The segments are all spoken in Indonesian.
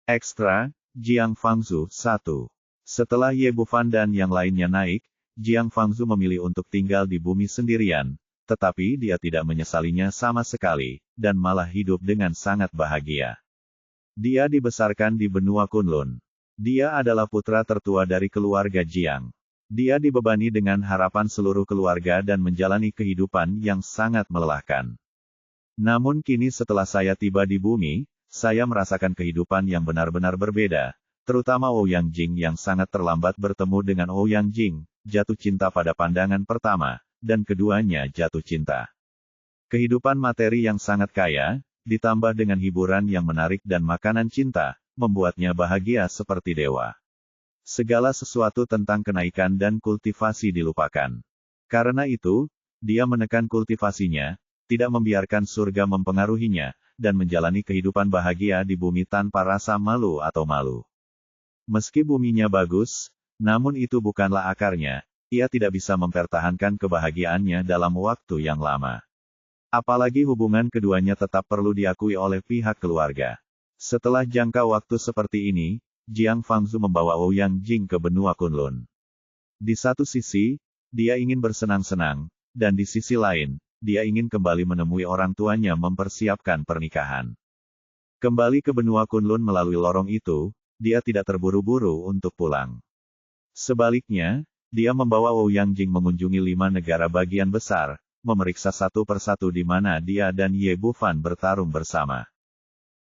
Ekstra, Jiang Fangzhu 1. Setelah Ye Bufan dan yang lainnya naik, Jiang Fangzhu memilih untuk tinggal di bumi sendirian, tetapi dia tidak menyesalinya sama sekali, dan malah hidup dengan sangat bahagia. Dia dibesarkan di benua Kunlun. Dia adalah putra tertua dari keluarga Jiang. Dia dibebani dengan harapan seluruh keluarga dan menjalani kehidupan yang sangat melelahkan. Namun kini setelah saya tiba di bumi, saya merasakan kehidupan yang benar-benar berbeda, terutama Ouyang Jing yang sangat terlambat bertemu dengan Ouyang Jing, jatuh cinta pada pandangan pertama, dan keduanya jatuh cinta. Kehidupan materi yang sangat kaya, ditambah dengan hiburan yang menarik dan makanan cinta, membuatnya bahagia seperti dewa. Segala sesuatu tentang kenaikan dan kultivasi dilupakan. Karena itu, dia menekan kultivasinya, tidak membiarkan surga mempengaruhinya, dan menjalani kehidupan bahagia di bumi tanpa rasa malu atau malu. Meski buminya bagus, namun itu bukanlah akarnya, ia tidak bisa mempertahankan kebahagiaannya dalam waktu yang lama. Apalagi hubungan keduanya tetap perlu diakui oleh pihak keluarga. Setelah jangka waktu seperti ini, Jiang Fangzhu membawa Ouyang Jing ke benua Kunlun. Di satu sisi, dia ingin bersenang-senang, dan di sisi lain, dia ingin kembali menemui orang tuanya mempersiapkan pernikahan. Kembali ke benua Kunlun melalui lorong itu, dia tidak terburu-buru untuk pulang. Sebaliknya, dia membawa Ouyang Jing mengunjungi 5 negara bagian besar, memeriksa satu persatu di mana dia dan Ye Bufan bertarung bersama.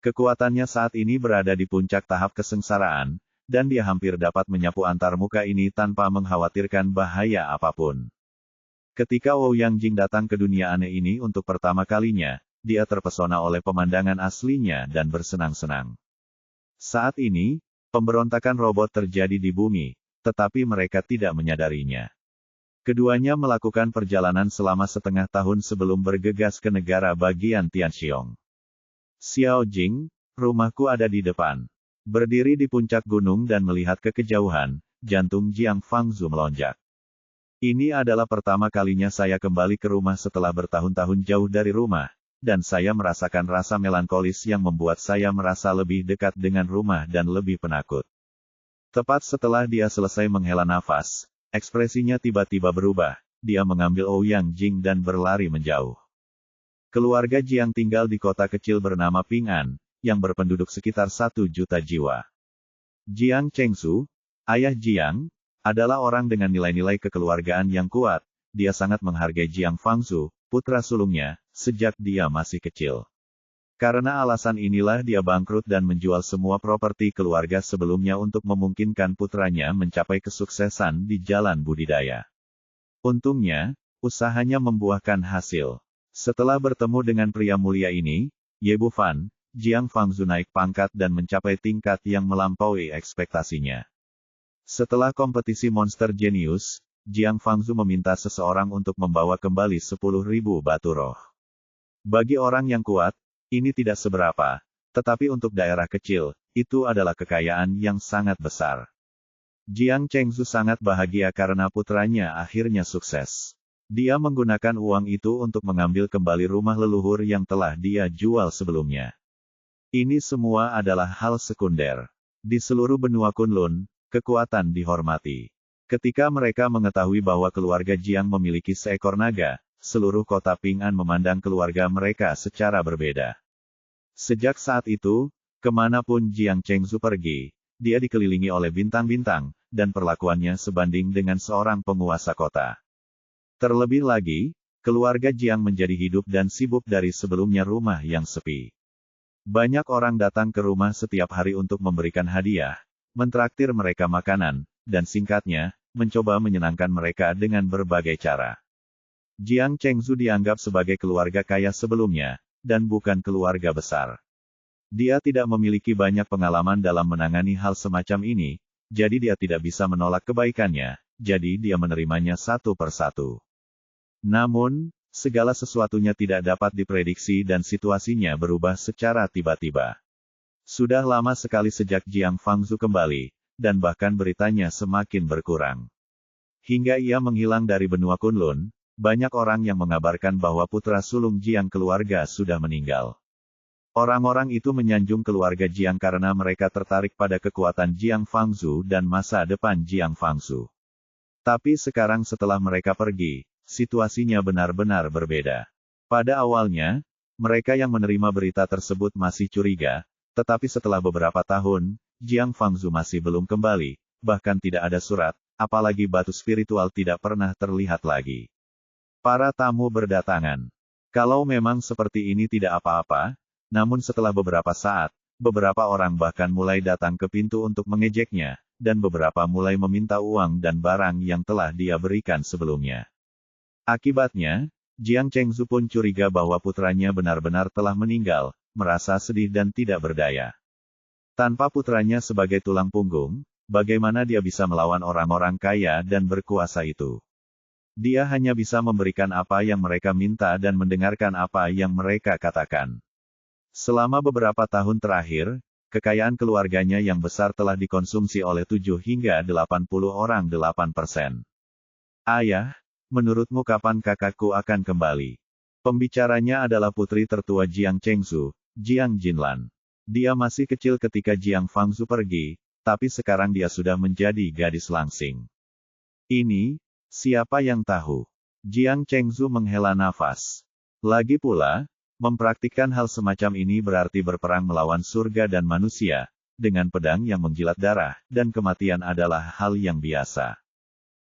Kekuatannya saat ini berada di puncak tahap kesengsaraan, dan dia hampir dapat menyapu antarmuka ini tanpa mengkhawatirkan bahaya apapun. Ketika Ouyang Jing datang ke dunia aneh ini untuk pertama kalinya, dia terpesona oleh pemandangan aslinya dan bersenang-senang. Saat ini, pemberontakan robot terjadi di bumi, tetapi mereka tidak menyadarinya. Keduanya melakukan perjalanan selama setengah tahun sebelum bergegas ke negara bagian Tianxiong. Xiao Jing, rumahku ada di depan. Berdiri di puncak gunung dan melihat ke kejauhan, jantung Jiang Fangzhu melonjak. Ini adalah pertama kalinya saya kembali ke rumah setelah bertahun-tahun jauh dari rumah, dan saya merasakan rasa melankolis yang membuat saya merasa lebih dekat dengan rumah dan lebih penakut. Tepat setelah dia selesai menghela nafas, ekspresinya tiba-tiba berubah, dia mengambil Ouyang Jing dan berlari menjauh. Keluarga Jiang tinggal di kota kecil bernama Ping'an, yang berpenduduk sekitar 1 juta jiwa. Jiang Chengsu, ayah Jiang, adalah orang dengan nilai-nilai kekeluargaan yang kuat. Dia sangat menghargai Jiang Fangzhu, putra sulungnya, sejak dia masih kecil. Karena alasan inilah dia bangkrut dan menjual semua properti keluarga sebelumnya untuk memungkinkan putranya mencapai kesuksesan di jalan budidaya. Untungnya, usahanya membuahkan hasil. Setelah bertemu dengan pria mulia ini, Ye Bufan, Jiang Fangzhu naik pangkat dan mencapai tingkat yang melampaui ekspektasinya. Setelah kompetisi Monster Genius, Jiang Fangzhu meminta seseorang untuk membawa kembali 10.000 batu roh. Bagi orang yang kuat, ini tidak seberapa, tetapi untuk daerah kecil, itu adalah kekayaan yang sangat besar. Jiang Chengzu sangat bahagia karena putranya akhirnya sukses. Dia menggunakan uang itu untuk mengambil kembali rumah leluhur yang telah dia jual sebelumnya. Ini semua adalah hal sekunder. Di seluruh benua Kunlun, kekuatan dihormati. Ketika mereka mengetahui bahwa keluarga Jiang memiliki seekor naga, seluruh kota Ping'an memandang keluarga mereka secara berbeda. Sejak saat itu, kemanapun Jiang Chengzu pergi, dia dikelilingi oleh bintang-bintang, dan perlakuannya sebanding dengan seorang penguasa kota. Terlebih lagi, keluarga Jiang menjadi hidup dan sibuk dari sebelumnya rumah yang sepi. Banyak orang datang ke rumah setiap hari untuk memberikan hadiah, mentraktir mereka makanan, dan singkatnya, mencoba menyenangkan mereka dengan berbagai cara. Jiang Chengzu dianggap sebagai keluarga kaya sebelumnya, dan bukan keluarga besar. Dia tidak memiliki banyak pengalaman dalam menangani hal semacam ini, jadi dia tidak bisa menolak kebaikannya, jadi dia menerimanya satu persatu. Namun, segala sesuatunya tidak dapat diprediksi dan situasinya berubah secara tiba-tiba. Sudah lama sekali sejak Jiang Fangzhu kembali, dan bahkan beritanya semakin berkurang. Hingga ia menghilang dari benua Kunlun, banyak orang yang mengabarkan bahwa putra sulung Jiang keluarga sudah meninggal. Orang-orang itu menyanjung keluarga Jiang karena mereka tertarik pada kekuatan Jiang Fangzhu dan masa depan Jiang Fangzhu. Tapi sekarang setelah mereka pergi, situasinya benar-benar berbeda. Pada awalnya, mereka yang menerima berita tersebut masih curiga, tetapi setelah beberapa tahun, Jiang Fangzhu masih belum kembali, bahkan tidak ada surat, apalagi batu spiritual tidak pernah terlihat lagi. Para tamu berdatangan. Kalau memang seperti ini tidak apa-apa, namun setelah beberapa saat, beberapa orang bahkan mulai datang ke pintu untuk mengejeknya, dan beberapa mulai meminta uang dan barang yang telah dia berikan sebelumnya. Akibatnya, Jiang Chengzu pun curiga bahwa putranya benar-benar telah meninggal, merasa sedih dan tidak berdaya. Tanpa putranya sebagai tulang punggung, bagaimana dia bisa melawan orang-orang kaya dan berkuasa itu? Dia hanya bisa memberikan apa yang mereka minta dan mendengarkan apa yang mereka katakan. Selama beberapa tahun terakhir, kekayaan keluarganya yang besar telah dikonsumsi oleh 7 hingga 80 orang 8%. Ayah, menurutmu kapan kakakku akan kembali? Pembicaranya adalah putri tertua Jiang Chengzu, Jiang Jinlan. Dia masih kecil ketika Jiang Fangzhu pergi, tapi sekarang dia sudah menjadi gadis langsing. Ini, siapa yang tahu? Jiang Chengzu menghela nafas. Lagi pula, mempraktikkan hal semacam ini berarti berperang melawan surga dan manusia, dengan pedang yang menjilat darah, dan kematian adalah hal yang biasa.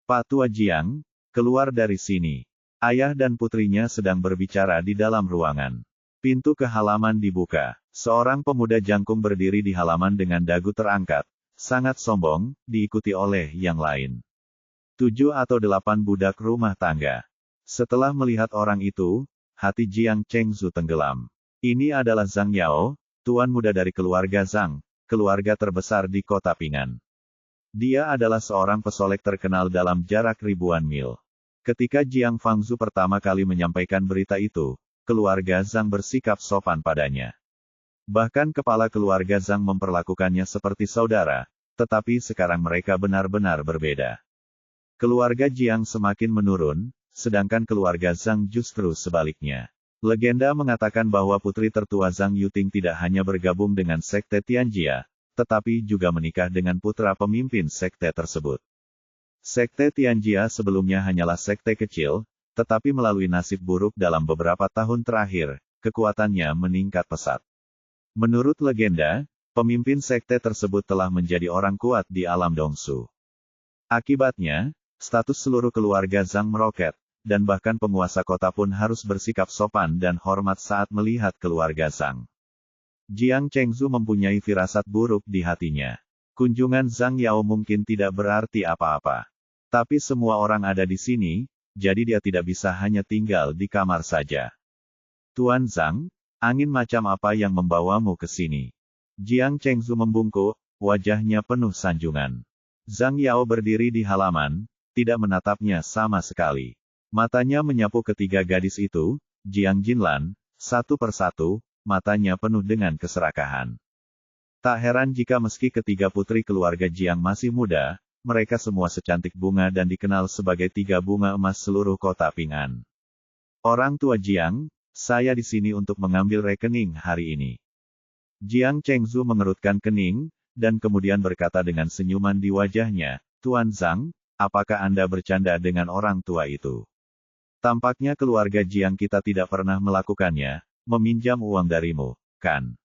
Pak Tua Jiang, keluar dari sini. Ayah dan putrinya sedang berbicara di dalam ruangan. Pintu ke halaman dibuka. Seorang pemuda jangkung berdiri di halaman dengan dagu terangkat, sangat sombong, diikuti oleh yang lain. 7 atau 8 budak rumah tangga. Setelah melihat orang itu, hati Jiang Chengzu tenggelam. Ini adalah Zhang Yao, tuan muda dari keluarga Zhang, keluarga terbesar di kota Pingan. Dia adalah seorang pesolek terkenal dalam jarak ribuan mil. Ketika Jiang Fangzhu pertama kali menyampaikan berita itu, keluarga Zhang bersikap sopan padanya. Bahkan kepala keluarga Zhang memperlakukannya seperti saudara, tetapi sekarang mereka benar-benar berbeda. Keluarga Jiang semakin menurun, sedangkan keluarga Zhang justru sebaliknya. Legenda mengatakan bahwa putri tertua Zhang Yuting tidak hanya bergabung dengan sekte Tianjia, tetapi juga menikah dengan putra pemimpin sekte tersebut. Sekte Tianjia sebelumnya hanyalah sekte kecil, tetapi melalui nasib buruk dalam beberapa tahun terakhir, kekuatannya meningkat pesat. Menurut legenda, pemimpin sekte tersebut telah menjadi orang kuat di alam Dongsu. Akibatnya, status seluruh keluarga Zhang meroket, dan bahkan penguasa kota pun harus bersikap sopan dan hormat saat melihat keluarga Zhang. Jiang Chengzu mempunyai firasat buruk di hatinya. Kunjungan Zhang Yao mungkin tidak berarti apa-apa. Tapi semua orang ada di sini, jadi dia tidak bisa hanya tinggal di kamar saja. Tuan Zhang, angin macam apa yang membawamu ke sini? Jiang Chengzu membungkuk, wajahnya penuh sanjungan. Zhang Yao berdiri di halaman, tidak menatapnya sama sekali. Matanya menyapu ketiga gadis itu, Jiang Jinlan, satu persatu, matanya penuh dengan keserakahan. Tak heran jika meski ketiga putri keluarga Jiang masih muda, mereka semua secantik bunga dan dikenal sebagai 3 bunga emas seluruh kota Ping'an. Orang tua Jiang, saya di sini untuk mengambil rekening hari ini. Jiang Chengzu mengerutkan kening, dan kemudian berkata dengan senyuman di wajahnya, Tuan Zhang, apakah Anda bercanda dengan orang tua itu? Tampaknya keluarga Jiang kita tidak pernah melakukannya, meminjam uang darimu, kan?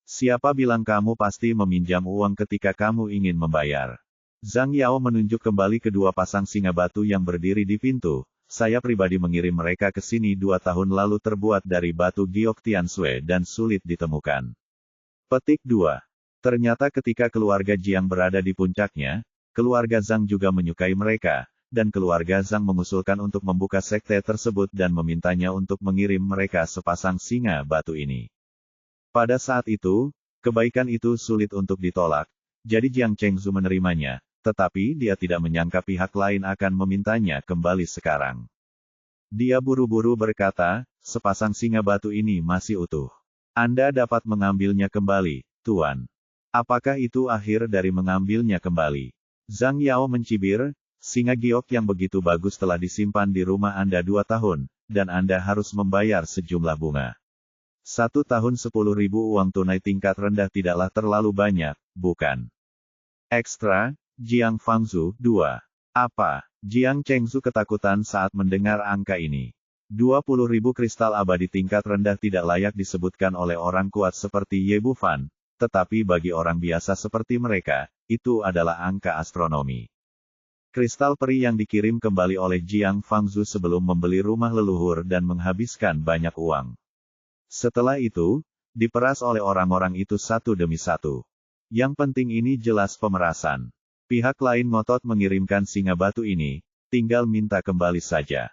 Siapa bilang kamu pasti meminjam uang ketika kamu ingin membayar? Zhang Yao menunjuk kembali kedua pasang singa batu yang berdiri di pintu. Saya pribadi mengirim mereka ke sini 2 tahun lalu terbuat dari batu giok Tianshui dan sulit ditemukan. Petik 2. Ternyata ketika keluarga Jiang berada di puncaknya, keluarga Zhang juga menyukai mereka, dan keluarga Zhang mengusulkan untuk membuka sekte tersebut dan memintanya untuk mengirim mereka sepasang singa batu ini. Pada saat itu, kebaikan itu sulit untuk ditolak, jadi Jiang Chengzu menerimanya. Tetapi dia tidak menyangka pihak lain akan memintanya kembali sekarang. Dia buru-buru berkata, sepasang singa batu ini masih utuh. Anda dapat mengambilnya kembali, Tuan. Apakah itu akhir dari mengambilnya kembali? Zhang Yao mencibir, singa giok yang begitu bagus telah disimpan di rumah Anda 2 tahun, dan Anda harus membayar sejumlah bunga. 1 tahun 10.000 uang tunai tingkat rendah tidaklah terlalu banyak, bukan? Ekstra, Jiang Fangzu, 2. Apa? Jiang Chengzu ketakutan saat mendengar angka ini. 20.000 kristal abadi tingkat rendah tidak layak disebutkan oleh orang kuat seperti Ye Bufan, tetapi bagi orang biasa seperti mereka, itu adalah angka astronomi. Kristal peri yang dikirim kembali oleh Jiang Fangzu sebelum membeli rumah leluhur dan menghabiskan banyak uang. Setelah itu, diperas oleh orang-orang itu satu demi satu. Yang penting ini jelas pemerasan. Pihak lain ngotot mengirimkan singa batu ini, tinggal minta kembali saja.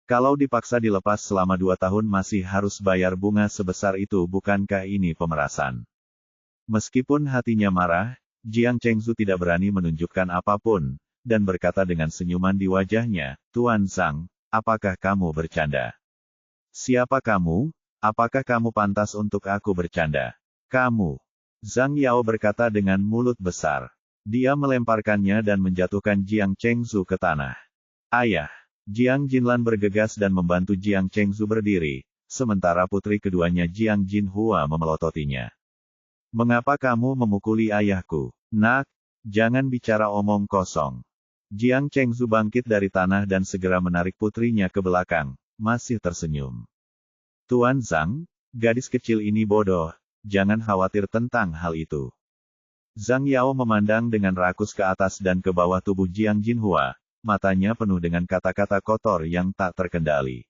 Kalau dipaksa dilepas selama 2 tahun masih harus bayar bunga sebesar itu, bukankah ini pemerasan? Meskipun hatinya marah, Jiang Chengzu tidak berani menunjukkan apapun, dan berkata dengan senyuman di wajahnya, Tuan Zhang, apakah kamu bercanda? Siapa kamu? Apakah kamu pantas untuk aku bercanda? Kamu. Zhang Yao berkata dengan mulut besar. Dia melemparkannya dan menjatuhkan Jiang Chengzu ke tanah. Ayah. Jiang Jinlan bergegas dan membantu Jiang Chengzu berdiri, sementara putri keduanya Jiang Jinhua memelototinya. Mengapa kamu memukuli ayahku? Nak, jangan bicara omong kosong. Jiang Chengzu bangkit dari tanah dan segera menarik putrinya ke belakang, masih tersenyum. Tuan Zhang, gadis kecil ini bodoh, jangan khawatir tentang hal itu. Zhang Yao memandang dengan rakus ke atas dan ke bawah tubuh Jiang Jinhua, matanya penuh dengan kata-kata kotor yang tak terkendali.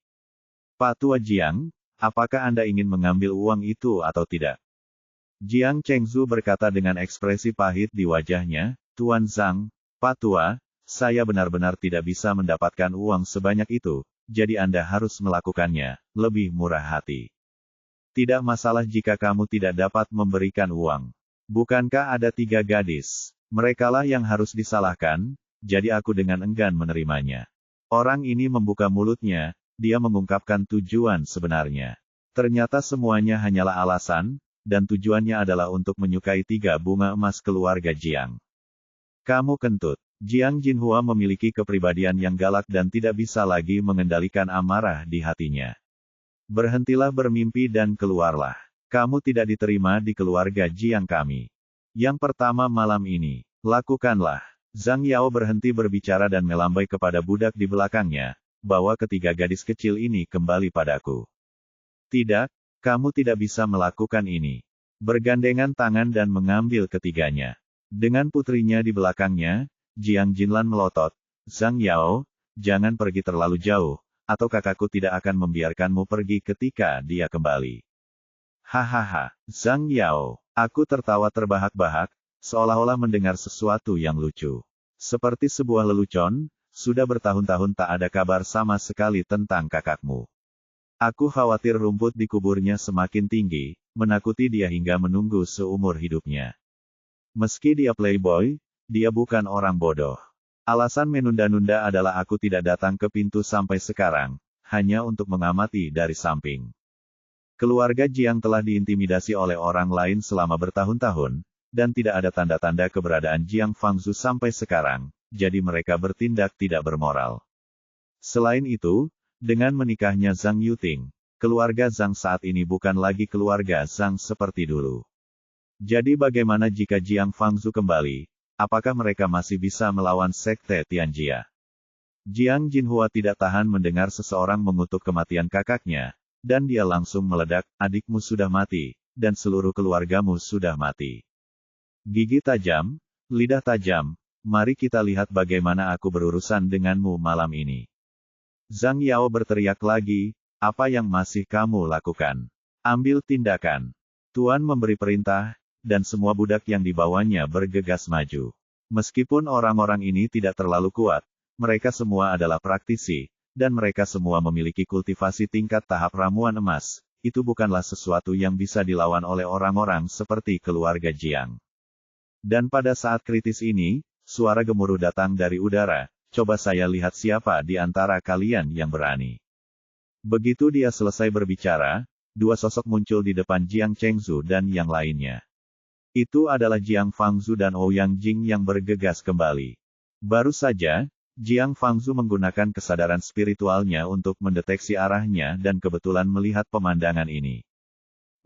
Pak Tua Jiang, apakah Anda ingin mengambil uang itu atau tidak? Jiang Chengzu berkata dengan ekspresi pahit di wajahnya, Tuan Zhang, Pak Tua, saya benar-benar tidak bisa mendapatkan uang sebanyak itu. Jadi Anda harus melakukannya, lebih murah hati. Tidak masalah jika kamu tidak dapat memberikan uang. Bukankah ada 3 gadis? Merekalah yang harus disalahkan, jadi aku dengan enggan menerimanya. Orang ini membuka mulutnya, dia mengungkapkan tujuan sebenarnya. Ternyata semuanya hanyalah alasan, dan tujuannya adalah untuk menyukai 3 bunga emas keluarga Jiang. Kamu kentut. Jiang Jinhua memiliki kepribadian yang galak dan tidak bisa lagi mengendalikan amarah di hatinya. Berhentilah bermimpi dan keluarlah. Kamu tidak diterima di keluarga Jiang kami. Yang pertama malam ini, lakukanlah. Zhang Yao berhenti berbicara dan melambai kepada budak di belakangnya, bawa ketiga gadis kecil ini kembali padaku. Tidak, kamu tidak bisa melakukan ini. Bergandengan tangan dan mengambil ketiganya. Dengan putrinya di belakangnya, Jiang Jinlan melotot, Zhang Yao, jangan pergi terlalu jauh, atau kakakku tidak akan membiarkanmu pergi ketika dia kembali. Hahaha, Zhang Yao, aku tertawa terbahak-bahak, seolah-olah mendengar sesuatu yang lucu. Seperti sebuah lelucon, sudah bertahun-tahun tak ada kabar sama sekali tentang kakakmu. Aku khawatir rumput di kuburnya semakin tinggi, menakuti dia hingga menunggu seumur hidupnya. Meski dia playboy, dia bukan orang bodoh. Alasan menunda-nunda adalah aku tidak datang ke pintu sampai sekarang, hanya untuk mengamati dari samping. Keluarga Jiang telah diintimidasi oleh orang lain selama bertahun-tahun, dan tidak ada tanda-tanda keberadaan Jiang Fangzu sampai sekarang, jadi mereka bertindak tidak bermoral. Selain itu, dengan menikahnya Zhang Yuting, keluarga Zhang saat ini bukan lagi keluarga Zhang seperti dulu. Jadi bagaimana jika Jiang Fangzu kembali? Apakah mereka masih bisa melawan sekte Tianjia? Jiang Jinhua tidak tahan mendengar seseorang mengutuk kematian kakaknya, dan dia langsung meledak, adikmu sudah mati, dan seluruh keluargamu sudah mati. Gigi tajam, lidah tajam, mari kita lihat bagaimana aku berurusan denganmu malam ini. Zhang Yao berteriak lagi, apa yang masih kamu lakukan? Ambil tindakan. Tuan memberi perintah, dan semua budak yang dibawanya bergegas maju. Meskipun orang-orang ini tidak terlalu kuat, mereka semua adalah praktisi, dan mereka semua memiliki kultivasi tingkat tahap ramuan emas. Itu bukanlah sesuatu yang bisa dilawan oleh orang-orang seperti keluarga Jiang. Dan pada saat kritis ini, suara gemuruh datang dari udara, coba saya lihat siapa di antara kalian yang berani. Begitu dia selesai berbicara, 2 sosok muncul di depan Jiang Chengzu dan yang lainnya. Itu adalah Jiang Fangzu dan Ouyang Jing yang bergegas kembali. Baru saja, Jiang Fangzu menggunakan kesadaran spiritualnya untuk mendeteksi arahnya dan kebetulan melihat pemandangan ini.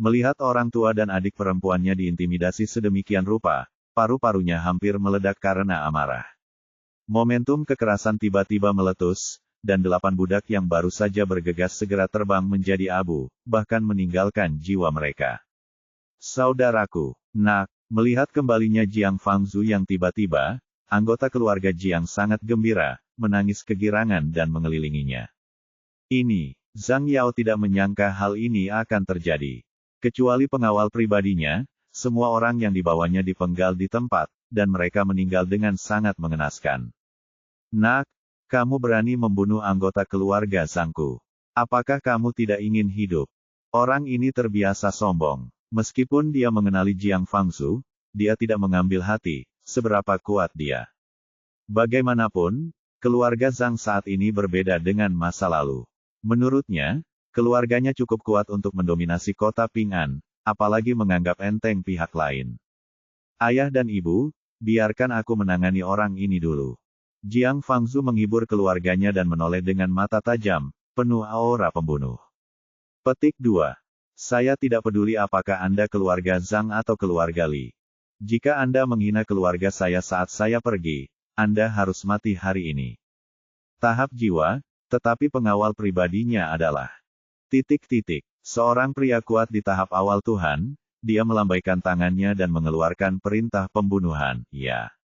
Melihat orang tua dan adik perempuannya diintimidasi sedemikian rupa, paru-parunya hampir meledak karena amarah. Momentum kekerasan tiba-tiba meletus, dan 8 budak yang baru saja bergegas segera terbang menjadi abu, bahkan meninggalkan jiwa mereka. Saudaraku, nak, melihat kembalinya Jiang Fangzu yang tiba-tiba, anggota keluarga Jiang sangat gembira, menangis kegirangan dan mengelilinginya. Ini, Zhang Yao tidak menyangka hal ini akan terjadi. Kecuali pengawal pribadinya, semua orang yang dibawanya dipenggal di tempat, dan mereka meninggal dengan sangat mengenaskan. Nak, kamu berani membunuh anggota keluarga Zhangku. Apakah kamu tidak ingin hidup? Orang ini terbiasa sombong. Meskipun dia mengenali Jiang Fangzu, dia tidak mengambil hati, seberapa kuat dia. Bagaimanapun, keluarga Zhang saat ini berbeda dengan masa lalu. Menurutnya, keluarganya cukup kuat untuk mendominasi kota Ping'an, apalagi menganggap enteng pihak lain. Ayah dan ibu, biarkan aku menangani orang ini dulu. Jiang Fangzu menghibur keluarganya dan menoleh dengan mata tajam, penuh aura pembunuh. Petik 2. Saya tidak peduli apakah Anda keluarga Zhang atau keluarga Li. Jika Anda menghina keluarga saya saat saya pergi, Anda harus mati hari ini. Tahap jiwa, tetapi pengawal pribadinya adalah... Seorang pria kuat di tahap awal Tuhan, dia melambaikan tangannya dan mengeluarkan perintah pembunuhan, ya.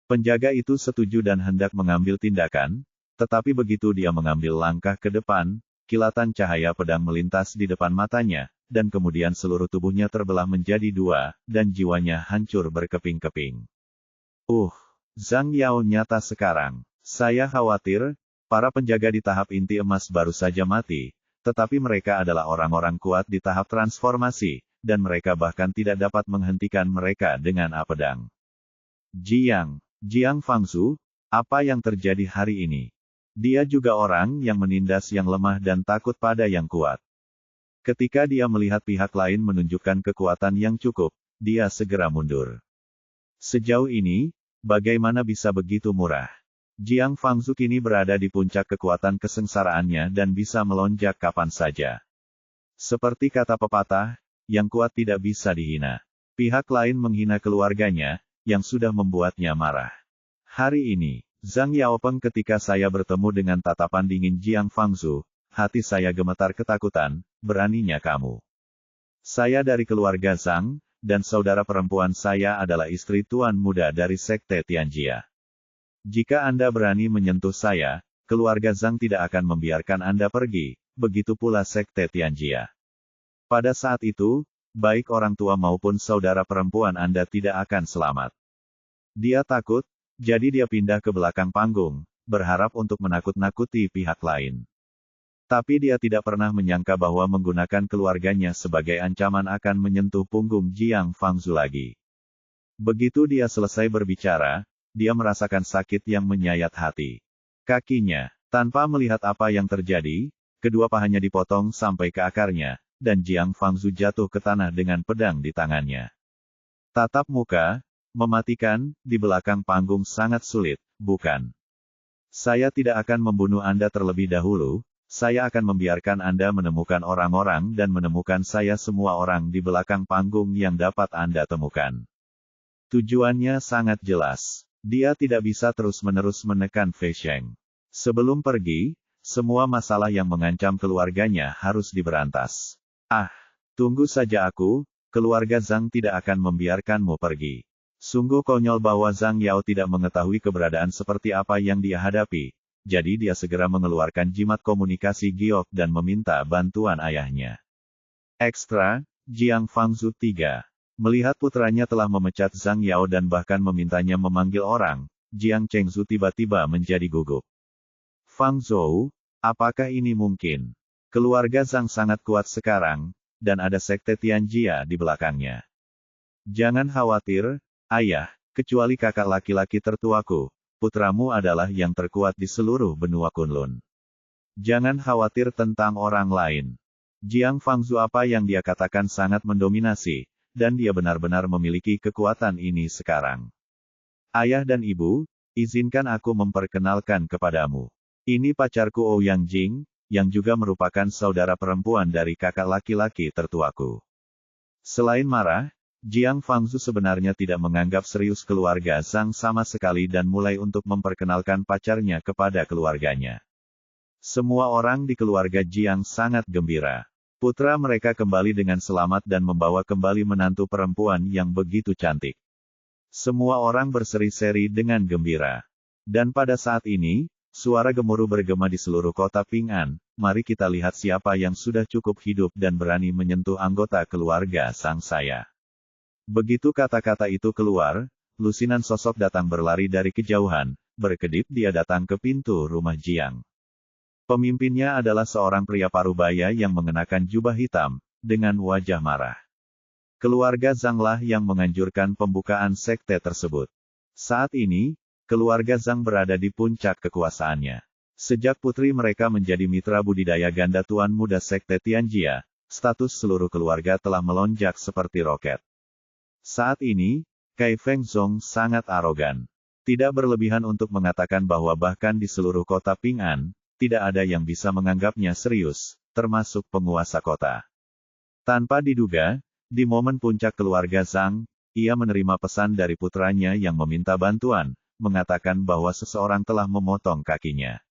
Penjaga itu setuju dan hendak mengambil tindakan, tetapi begitu dia mengambil langkah ke depan, kilatan cahaya pedang melintas di depan matanya, dan kemudian seluruh tubuhnya terbelah menjadi 2, dan jiwanya hancur berkeping-keping. Zhang Yao nyata sekarang. Saya khawatir, para penjaga di tahap inti emas baru saja mati, tetapi mereka adalah orang-orang kuat di tahap transformasi, dan mereka bahkan tidak dapat menghentikan mereka dengan pedang. Jiang Fangzu, apa yang terjadi hari ini? Dia juga orang yang menindas yang lemah dan takut pada yang kuat. Ketika dia melihat pihak lain menunjukkan kekuatan yang cukup, dia segera mundur. Sejauh ini, bagaimana bisa begitu murah? Jiang Fangzu kini berada di puncak kekuatan kesengsaraannya dan bisa melonjak kapan saja. Seperti kata pepatah, yang kuat tidak bisa dihina. Pihak lain menghina keluarganya, yang sudah membuatnya marah. Hari ini, Zhang Yaopeng ketika saya bertemu dengan tatapan dingin Jiang Fangzu, hati saya gemetar ketakutan, beraninya kamu. Saya dari keluarga Zhang, dan saudara perempuan saya adalah istri tuan muda dari Sekte Tianjia. Jika Anda berani menyentuh saya, keluarga Zhang tidak akan membiarkan Anda pergi, begitu pula Sekte Tianjia. Pada saat itu, baik orang tua maupun saudara perempuan Anda tidak akan selamat. Dia takut, jadi dia pindah ke belakang panggung, berharap untuk menakut-nakuti pihak lain. Tapi dia tidak pernah menyangka bahwa menggunakan keluarganya sebagai ancaman akan menyentuh punggung Jiang Fangzu lagi. Begitu dia selesai berbicara, dia merasakan sakit yang menyayat hati. Kakinya, tanpa melihat apa yang terjadi, kedua pahanya dipotong sampai ke akarnya, dan Jiang Fangzu jatuh ke tanah dengan pedang di tangannya. Tatap muka, mematikan, di belakang panggung sangat sulit, bukan? Saya tidak akan membunuh Anda terlebih dahulu, saya akan membiarkan Anda menemukan orang-orang dan menemukan saya semua orang di belakang panggung yang dapat Anda temukan. Tujuannya sangat jelas. Dia tidak bisa terus-menerus menekan Fei Sheng. Sebelum pergi, semua masalah yang mengancam keluarganya harus diberantas. Tunggu saja aku, keluarga Zhang tidak akan membiarkanmu pergi. Sungguh konyol bahwa Zhang Yao tidak mengetahui keberadaan seperti apa yang dia hadapi, jadi dia segera mengeluarkan jimat komunikasi giok dan meminta bantuan ayahnya. Ekstra, Jiang Fangzu 3. Melihat putranya telah memecat Zhang Yao dan bahkan memintanya memanggil orang, Jiang Chengzu tiba-tiba menjadi gugup. Fangzhou, apakah ini mungkin? Keluarga Zhang sangat kuat sekarang, dan ada Sekte Tianjia di belakangnya. Jangan khawatir, ayah, kecuali kakak laki-laki tertuaku, putramu adalah yang terkuat di seluruh benua Kunlun. Jangan khawatir tentang orang lain. Jiang Fangzu apa yang dia katakan sangat mendominasi, dan dia benar-benar memiliki kekuatan ini sekarang. Ayah dan ibu, izinkan aku memperkenalkan kepadamu. Ini pacarku Ouyang Jing, yang juga merupakan saudara perempuan dari kakak laki-laki tertuaku. Selain marah, Jiang Fangzu sebenarnya tidak menganggap serius keluarga Zhang sama sekali dan mulai untuk memperkenalkan pacarnya kepada keluarganya. Semua orang di keluarga Jiang sangat gembira. Putra mereka kembali dengan selamat dan membawa kembali menantu perempuan yang begitu cantik. Semua orang berseri-seri dengan gembira. Dan pada saat ini, suara gemuruh bergema di seluruh kota Ping'an. Mari kita lihat siapa yang sudah cukup hidup dan berani menyentuh anggota keluarga Zhang saya. Begitu kata-kata itu keluar, lusinan sosok datang berlari dari kejauhan, berkedip dia datang ke pintu rumah Jiang. Pemimpinnya adalah seorang pria parubaya yang mengenakan jubah hitam, dengan wajah marah. Keluarga Zhang lah yang menganjurkan pembukaan sekte tersebut. Saat ini, keluarga Zhang berada di puncak kekuasaannya. Sejak putri mereka menjadi mitra budidaya ganda tuan muda sekte Tianjia, status seluruh keluarga telah melonjak seperti roket. Saat ini, Kai Feng Zong sangat arogan. Tidak berlebihan untuk mengatakan bahwa bahkan di seluruh kota Ping'an, tidak ada yang bisa menganggapnya serius, termasuk penguasa kota. Tanpa diduga, di momen puncak keluarga Zhang, ia menerima pesan dari putranya yang meminta bantuan, mengatakan bahwa seseorang telah memotong kakinya.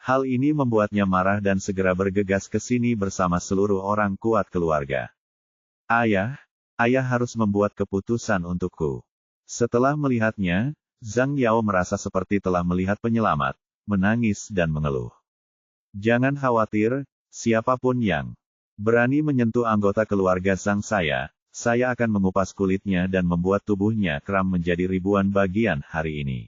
Hal ini membuatnya marah dan segera bergegas ke sini bersama seluruh orang kuat keluarga. Ayah harus membuat keputusan untukku. Setelah melihatnya, Zhang Yao merasa seperti telah melihat penyelamat, menangis dan mengeluh. Jangan khawatir, siapapun yang berani menyentuh anggota keluarga Zhang saya akan mengupas kulitnya dan membuat tubuhnya kram menjadi ribuan bagian hari ini.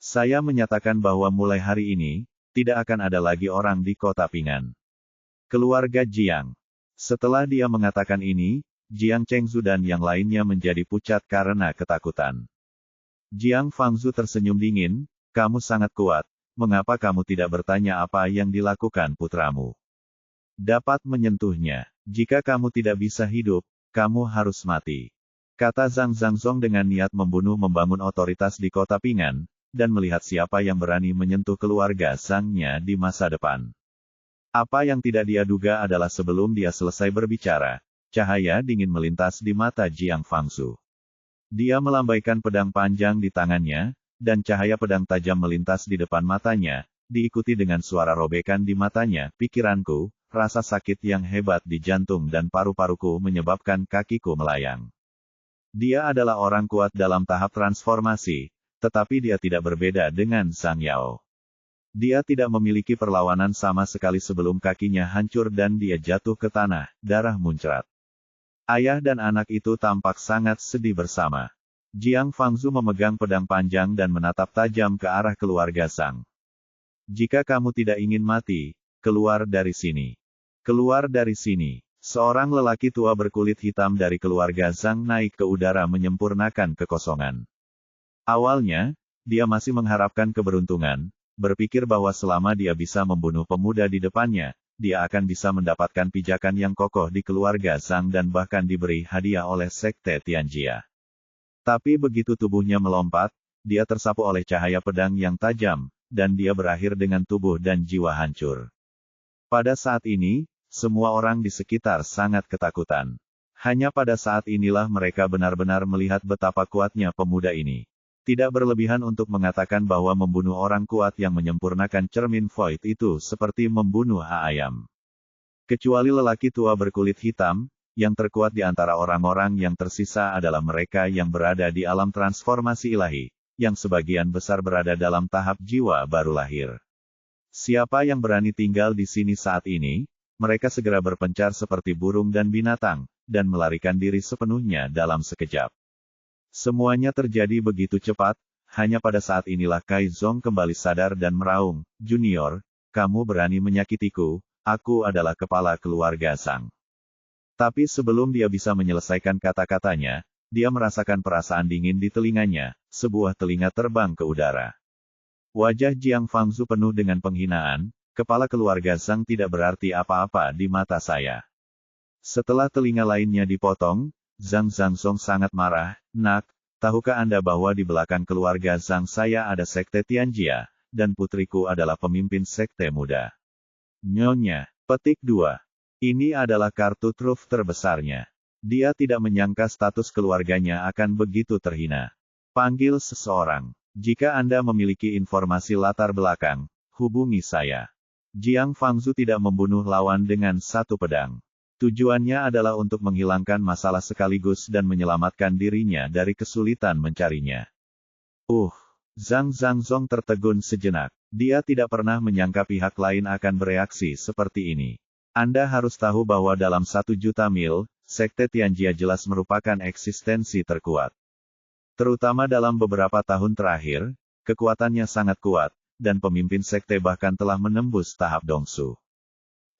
Saya menyatakan bahwa mulai hari ini, tidak akan ada lagi orang di kota Ping'an. Keluarga Jiang. Setelah dia mengatakan ini, Jiang Chengzu dan yang lainnya menjadi pucat karena ketakutan. Jiang Fangzu tersenyum dingin, kamu sangat kuat, mengapa kamu tidak bertanya apa yang dilakukan putramu? Dapat menyentuhnya. Jika kamu tidak bisa hidup, kamu harus mati. Kata Zhang Zhangzong dengan niat membangun otoritas di kota Ping'an, dan melihat siapa yang berani menyentuh keluarga Zhang-nya di masa depan. Apa yang tidak dia duga adalah sebelum dia selesai berbicara, cahaya dingin melintas di mata Jiang Fangzu. Dia melambaikan pedang panjang di tangannya, dan cahaya pedang tajam melintas di depan matanya, diikuti dengan suara robekan di matanya. Pikiranku, rasa sakit yang hebat di jantung dan paru-paruku menyebabkan kakiku melayang. Dia adalah orang kuat dalam tahap transformasi, tetapi dia tidak berbeda dengan Zhang Yao. Dia tidak memiliki perlawanan sama sekali sebelum kakinya hancur dan dia jatuh ke tanah, darah muncrat. Ayah dan anak itu tampak sangat sedih bersama. Jiang Fangzu memegang pedang panjang dan menatap tajam ke arah keluarga Zhang. Jika kamu tidak ingin mati, keluar dari sini. Keluar dari sini. Seorang lelaki tua berkulit hitam dari keluarga Zhang naik ke udara menyempurnakan kekosongan. Awalnya, dia masih mengharapkan keberuntungan, berpikir bahwa selama dia bisa membunuh pemuda di depannya, dia akan bisa mendapatkan pijakan yang kokoh di keluarga Zhang dan bahkan diberi hadiah oleh sekte Tianjia. Tapi begitu tubuhnya melompat, dia tersapu oleh cahaya pedang yang tajam, dan dia berakhir dengan tubuh dan jiwa hancur. Pada saat ini, semua orang di sekitar sangat ketakutan. Hanya pada saat inilah mereka benar-benar melihat betapa kuatnya pemuda ini. Tidak berlebihan untuk mengatakan bahwa membunuh orang kuat yang menyempurnakan cermin void itu seperti membunuh ayam. Kecuali lelaki tua berkulit hitam, yang terkuat di antara orang-orang yang tersisa adalah mereka yang berada di alam transformasi ilahi, yang sebagian besar berada dalam tahap jiwa baru lahir. Siapa yang berani tinggal di sini saat ini, mereka segera berpencar seperti burung dan binatang, dan melarikan diri sepenuhnya dalam sekejap. Semuanya terjadi begitu cepat, hanya pada saat inilah Kai Zong kembali sadar dan meraung, "Junior, kamu berani menyakitiku, aku adalah kepala keluarga Zhang." Tapi sebelum dia bisa menyelesaikan kata-katanya, dia merasakan perasaan dingin di telinganya, sebuah telinga terbang ke udara. Wajah Jiang Fangzu penuh dengan penghinaan, kepala keluarga Zhang tidak berarti apa-apa di mata saya. Setelah telinga lainnya dipotong, Zhang Zhangzong sangat marah, "Nak, tahukah Anda bahwa di belakang keluarga Zhang saya ada sekte Tianjia, dan putriku adalah pemimpin sekte muda." Nyonya, petik 2. Ini adalah kartu truf terbesarnya. Dia tidak menyangka status keluarganya akan begitu terhina. Panggil seseorang. Jika Anda memiliki informasi latar belakang, hubungi saya. Jiang Fangzu tidak membunuh lawan dengan satu pedang. Tujuannya adalah untuk menghilangkan masalah sekaligus dan menyelamatkan dirinya dari kesulitan mencarinya. Zhang Zhangzong tertegun sejenak. Dia tidak pernah menyangka pihak lain akan bereaksi seperti ini. Anda harus tahu bahwa dalam 1 juta mil, Sekte Tianjia jelas merupakan eksistensi terkuat. Terutama dalam beberapa tahun terakhir, kekuatannya sangat kuat, dan pemimpin sekte bahkan telah menembus tahap Dongsu.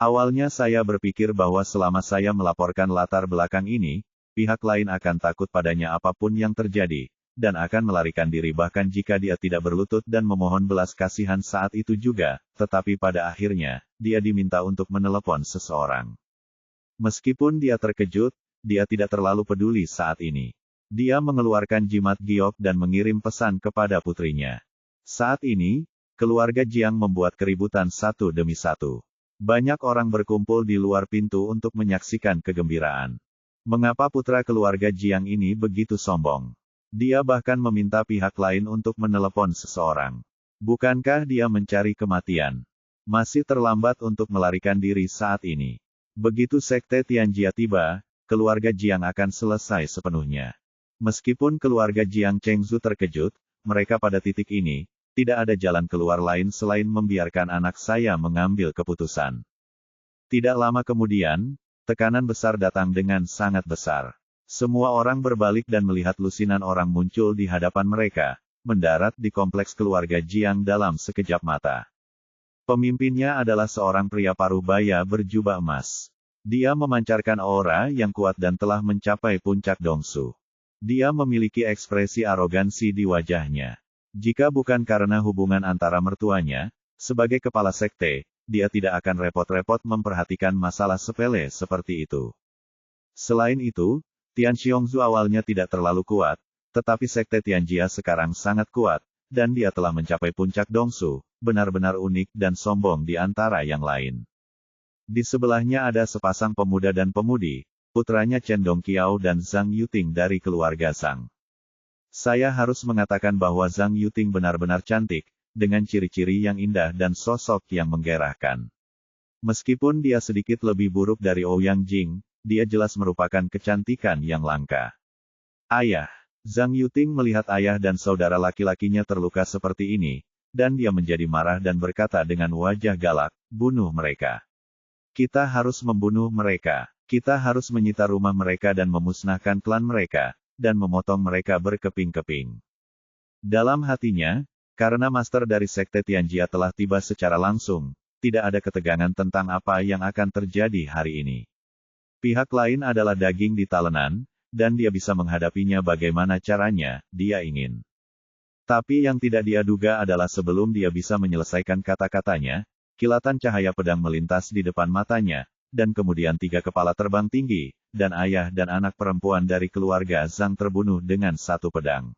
Awalnya saya berpikir bahwa selama saya melaporkan latar belakang ini, pihak lain akan takut padanya apapun yang terjadi, dan akan melarikan diri bahkan jika dia tidak berlutut dan memohon belas kasihan saat itu juga, tetapi pada akhirnya, dia diminta untuk menelepon seseorang. Meskipun dia terkejut, dia tidak terlalu peduli saat ini. Dia mengeluarkan jimat giok dan mengirim pesan kepada putrinya. Saat ini, keluarga Jiang membuat keributan satu demi satu. Banyak orang berkumpul di luar pintu untuk menyaksikan kegembiraan. Mengapa putra keluarga Jiang ini begitu sombong? Dia bahkan meminta pihak lain untuk menelepon seseorang. Bukankah dia mencari kematian? Masih terlambat untuk melarikan diri saat ini. Begitu Sekte Tianjia tiba, keluarga Jiang akan selesai sepenuhnya. Meskipun keluarga Jiang Chengzu terkejut, mereka pada titik ini, tidak ada jalan keluar lain selain membiarkan anak saya mengambil keputusan. Tidak lama kemudian, tekanan besar datang dengan sangat besar. Semua orang berbalik dan melihat lusinan orang muncul di hadapan mereka, mendarat di kompleks keluarga Jiang dalam sekejap mata. Pemimpinnya adalah seorang pria paruh baya berjubah emas. Dia memancarkan aura yang kuat dan telah mencapai puncak Dongsu. Dia memiliki ekspresi arogansi di wajahnya. Jika bukan karena hubungan antara mertuanya, sebagai kepala sekte, dia tidak akan repot-repot memperhatikan masalah sepele seperti itu. Selain itu, Tian Xiongzu awalnya tidak terlalu kuat, tetapi sekte Tianjia sekarang sangat kuat, dan dia telah mencapai puncak Dongsu, benar-benar unik dan sombong di antara yang lain. Di sebelahnya ada sepasang pemuda dan pemudi, putranya Chen Dongqiao dan Zhang Yuting dari keluarga Zhang. Saya harus mengatakan bahwa Zhang Yuting benar-benar cantik, dengan ciri-ciri yang indah dan sosok yang menggairahkan. Meskipun dia sedikit lebih buruk dari Ouyang Jing, dia jelas merupakan kecantikan yang langka. Ayah. Zhang Yuting melihat ayah dan saudara laki-lakinya terluka seperti ini, dan dia menjadi marah dan berkata dengan wajah galak, bunuh mereka. Kita harus membunuh mereka. Kita harus menyita rumah mereka dan memusnahkan klan mereka, dan memotong mereka berkeping-keping. Dalam hatinya, karena master dari Sekte Tianjia telah tiba secara langsung, tidak ada ketegangan tentang apa yang akan terjadi hari ini. Pihak lain adalah daging di talenan, dan dia bisa menghadapinya bagaimana caranya, dia ingin. Tapi yang tidak dia duga adalah sebelum dia bisa menyelesaikan kata-katanya, kilatan cahaya pedang melintas di depan matanya, dan kemudian 3 kepala terbang tinggi, dan ayah dan anak perempuan dari keluarga Zhang terbunuh dengan 1 pedang.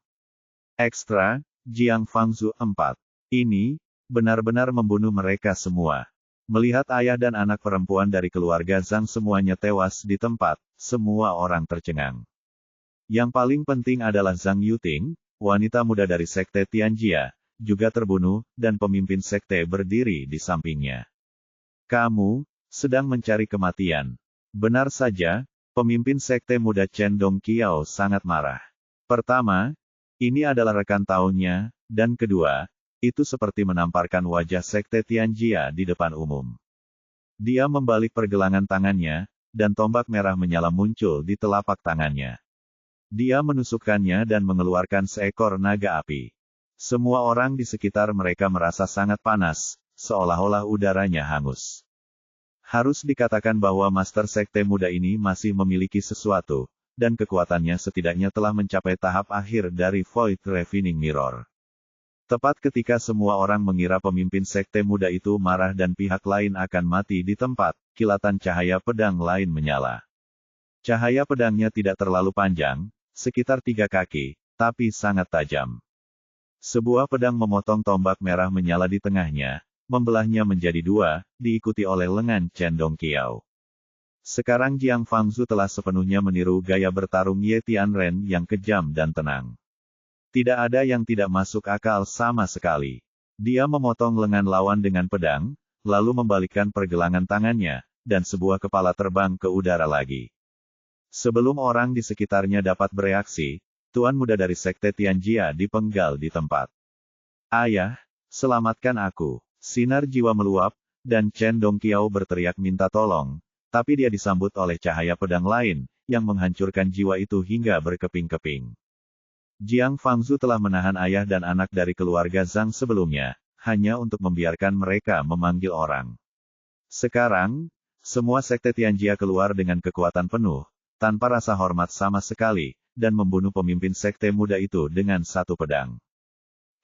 Ekstra, Jiang Fangzu 4. Ini, benar-benar membunuh mereka semua. Melihat ayah dan anak perempuan dari keluarga Zhang semuanya tewas di tempat, semua orang tercengang. Yang paling penting adalah Zhang Yuting, wanita muda dari Sekte Tianjia, juga terbunuh, dan pemimpin sekte berdiri di sampingnya. Kamu sedang mencari kematian. Benar saja, pemimpin sekte muda Chen Dongqiao sangat marah. Pertama, ini adalah rekan tahunnya, dan kedua, itu seperti menamparkan wajah Sekte Tianjia di depan umum. Dia membalik pergelangan tangannya, dan tombak merah menyala muncul di telapak tangannya. Dia menusukkannya dan mengeluarkan seekor naga api. Semua orang di sekitar mereka merasa sangat panas, seolah-olah udaranya hangus. Harus dikatakan bahwa Master Sekte muda ini masih memiliki sesuatu, dan kekuatannya setidaknya telah mencapai tahap akhir dari Void Refining Mirror. Tepat ketika semua orang mengira pemimpin sekte muda itu marah dan pihak lain akan mati di tempat, kilatan cahaya pedang lain menyala. Cahaya pedangnya tidak terlalu panjang, sekitar 3 kaki, tapi sangat tajam. Sebuah pedang memotong tombak merah menyala di tengahnya, membelahnya menjadi 2, diikuti oleh lengan Chen Dongqiao. Sekarang Jiang Fangzu telah sepenuhnya meniru gaya bertarung Ye Tianren yang kejam dan tenang. Tidak ada yang tidak masuk akal sama sekali. Dia memotong lengan lawan dengan pedang, lalu membalikkan pergelangan tangannya, dan sebuah kepala terbang ke udara lagi. Sebelum orang di sekitarnya dapat bereaksi, tuan muda dari Sekte Tianjia dipenggal di tempat. Ayah, selamatkan aku. Sinar jiwa meluap, dan Chen Dongqiao berteriak minta tolong, tapi dia disambut oleh cahaya pedang lain, yang menghancurkan jiwa itu hingga berkeping-keping. Jiang Fangzu telah menahan ayah dan anak dari keluarga Zhang sebelumnya, hanya untuk membiarkan mereka memanggil orang. Sekarang, semua Sekte Tianjia keluar dengan kekuatan penuh, tanpa rasa hormat sama sekali, dan membunuh pemimpin sekte muda itu dengan satu pedang.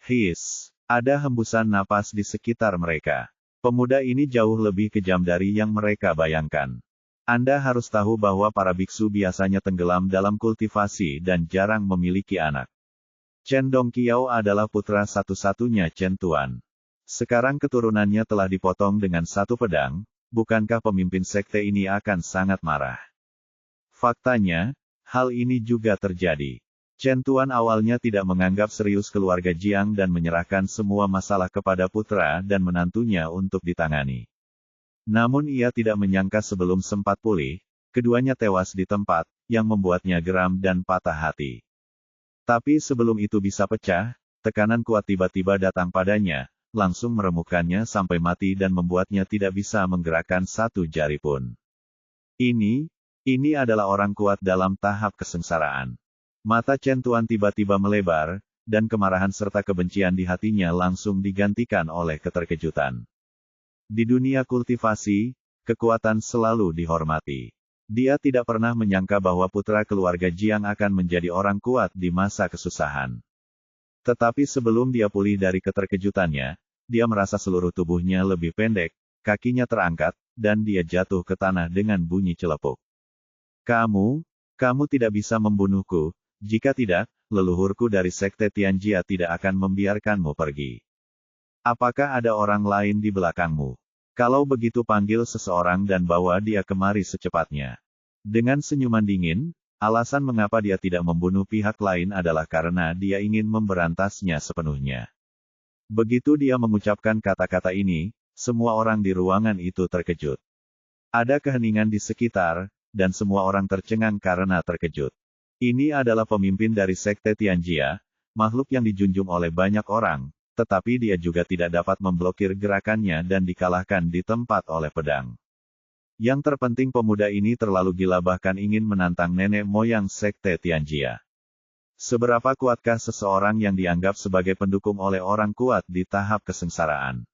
His, ada hembusan napas di sekitar mereka. Pemuda ini jauh lebih kejam dari yang mereka bayangkan. Anda harus tahu bahwa para biksu biasanya tenggelam dalam kultivasi dan jarang memiliki anak. Chen Dongqiao adalah putra satu-satunya Chen Tuan. Sekarang keturunannya telah dipotong dengan satu pedang, bukankah pemimpin sekte ini akan sangat marah? Faktanya, hal ini juga terjadi. Chen Tuan awalnya tidak menganggap serius keluarga Jiang dan menyerahkan semua masalah kepada putra dan menantunya untuk ditangani. Namun ia tidak menyangka sebelum sempat pulih, keduanya tewas di tempat, yang membuatnya geram dan patah hati. Tapi sebelum itu bisa pecah, tekanan kuat tiba-tiba datang padanya, langsung meremukkannya sampai mati dan membuatnya tidak bisa menggerakkan satu jari pun. Ini adalah orang kuat dalam tahap kesengsaraan. Mata Chen Tuan tiba-tiba melebar, dan kemarahan serta kebencian di hatinya langsung digantikan oleh keterkejutan. Di dunia kultivasi, kekuatan selalu dihormati. Dia tidak pernah menyangka bahwa putra keluarga Jiang akan menjadi orang kuat di masa kesusahan. Tetapi sebelum dia pulih dari keterkejutannya, dia merasa seluruh tubuhnya lebih pendek, kakinya terangkat, dan dia jatuh ke tanah dengan bunyi celepuk. Kamu tidak bisa membunuhku. Jika tidak, leluhurku dari Sekte Tianjia tidak akan membiarkanmu pergi. Apakah ada orang lain di belakangmu? Kalau begitu panggil seseorang dan bawa dia kemari secepatnya. Dengan senyuman dingin, alasan mengapa dia tidak membunuh pihak lain adalah karena dia ingin memberantasnya sepenuhnya. Begitu dia mengucapkan kata-kata ini, semua orang di ruangan itu terkejut. Ada keheningan di sekitar, dan semua orang tercengang karena terkejut. Ini adalah pemimpin dari Sekte Tianjia, makhluk yang dijunjung oleh banyak orang, tetapi dia juga tidak dapat memblokir gerakannya dan dikalahkan di tempat oleh pedang. Yang terpenting pemuda ini terlalu gila bahkan ingin menantang nenek moyang Sekte Tianjia. Seberapa kuatkah seseorang yang dianggap sebagai pendukung oleh orang kuat di tahap kesengsaraan?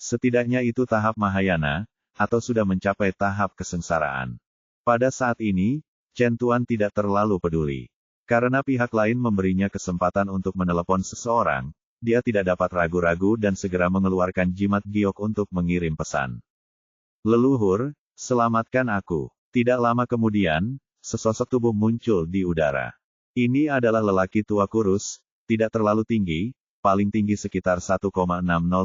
Setidaknya itu tahap Mahayana, atau sudah mencapai tahap kesengsaraan. Pada saat ini, Chen Tuan tidak terlalu peduli. Karena pihak lain memberinya kesempatan untuk menelepon seseorang, dia tidak dapat ragu-ragu dan segera mengeluarkan jimat giok untuk mengirim pesan. Leluhur, selamatkan aku. Tidak lama kemudian, sesosok tubuh muncul di udara. Ini adalah lelaki tua kurus, tidak terlalu tinggi, paling tinggi sekitar 1,60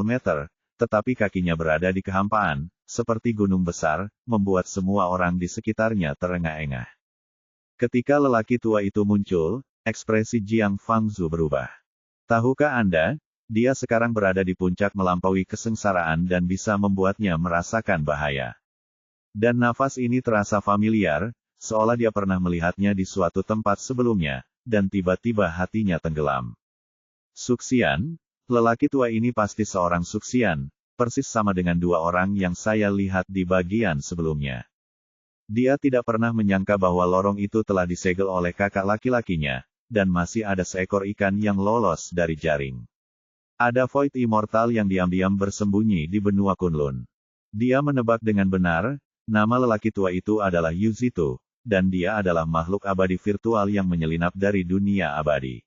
meter, tetapi kakinya berada di kehampaan, seperti gunung besar, membuat semua orang di sekitarnya terengah-engah. Ketika lelaki tua itu muncul, ekspresi Jiang Fangzu berubah. Tahukah Anda, dia sekarang berada di puncak melampaui kesengsaraan dan bisa membuatnya merasakan bahaya. Dan nafas ini terasa familiar, seolah dia pernah melihatnya di suatu tempat sebelumnya, dan tiba-tiba hatinya tenggelam. Suxian, lelaki tua ini pasti seorang Suxian, persis sama dengan dua orang yang saya lihat di bagian sebelumnya. Dia tidak pernah menyangka bahwa lorong itu telah disegel oleh kakak laki-lakinya, dan masih ada seekor ikan yang lolos dari jaring. Ada Void Immortal yang diam-diam bersembunyi di benua Kunlun. Dia menebak dengan benar, nama lelaki tua itu adalah Yu Zitu, dan dia adalah makhluk abadi virtual yang menyelinap dari dunia abadi.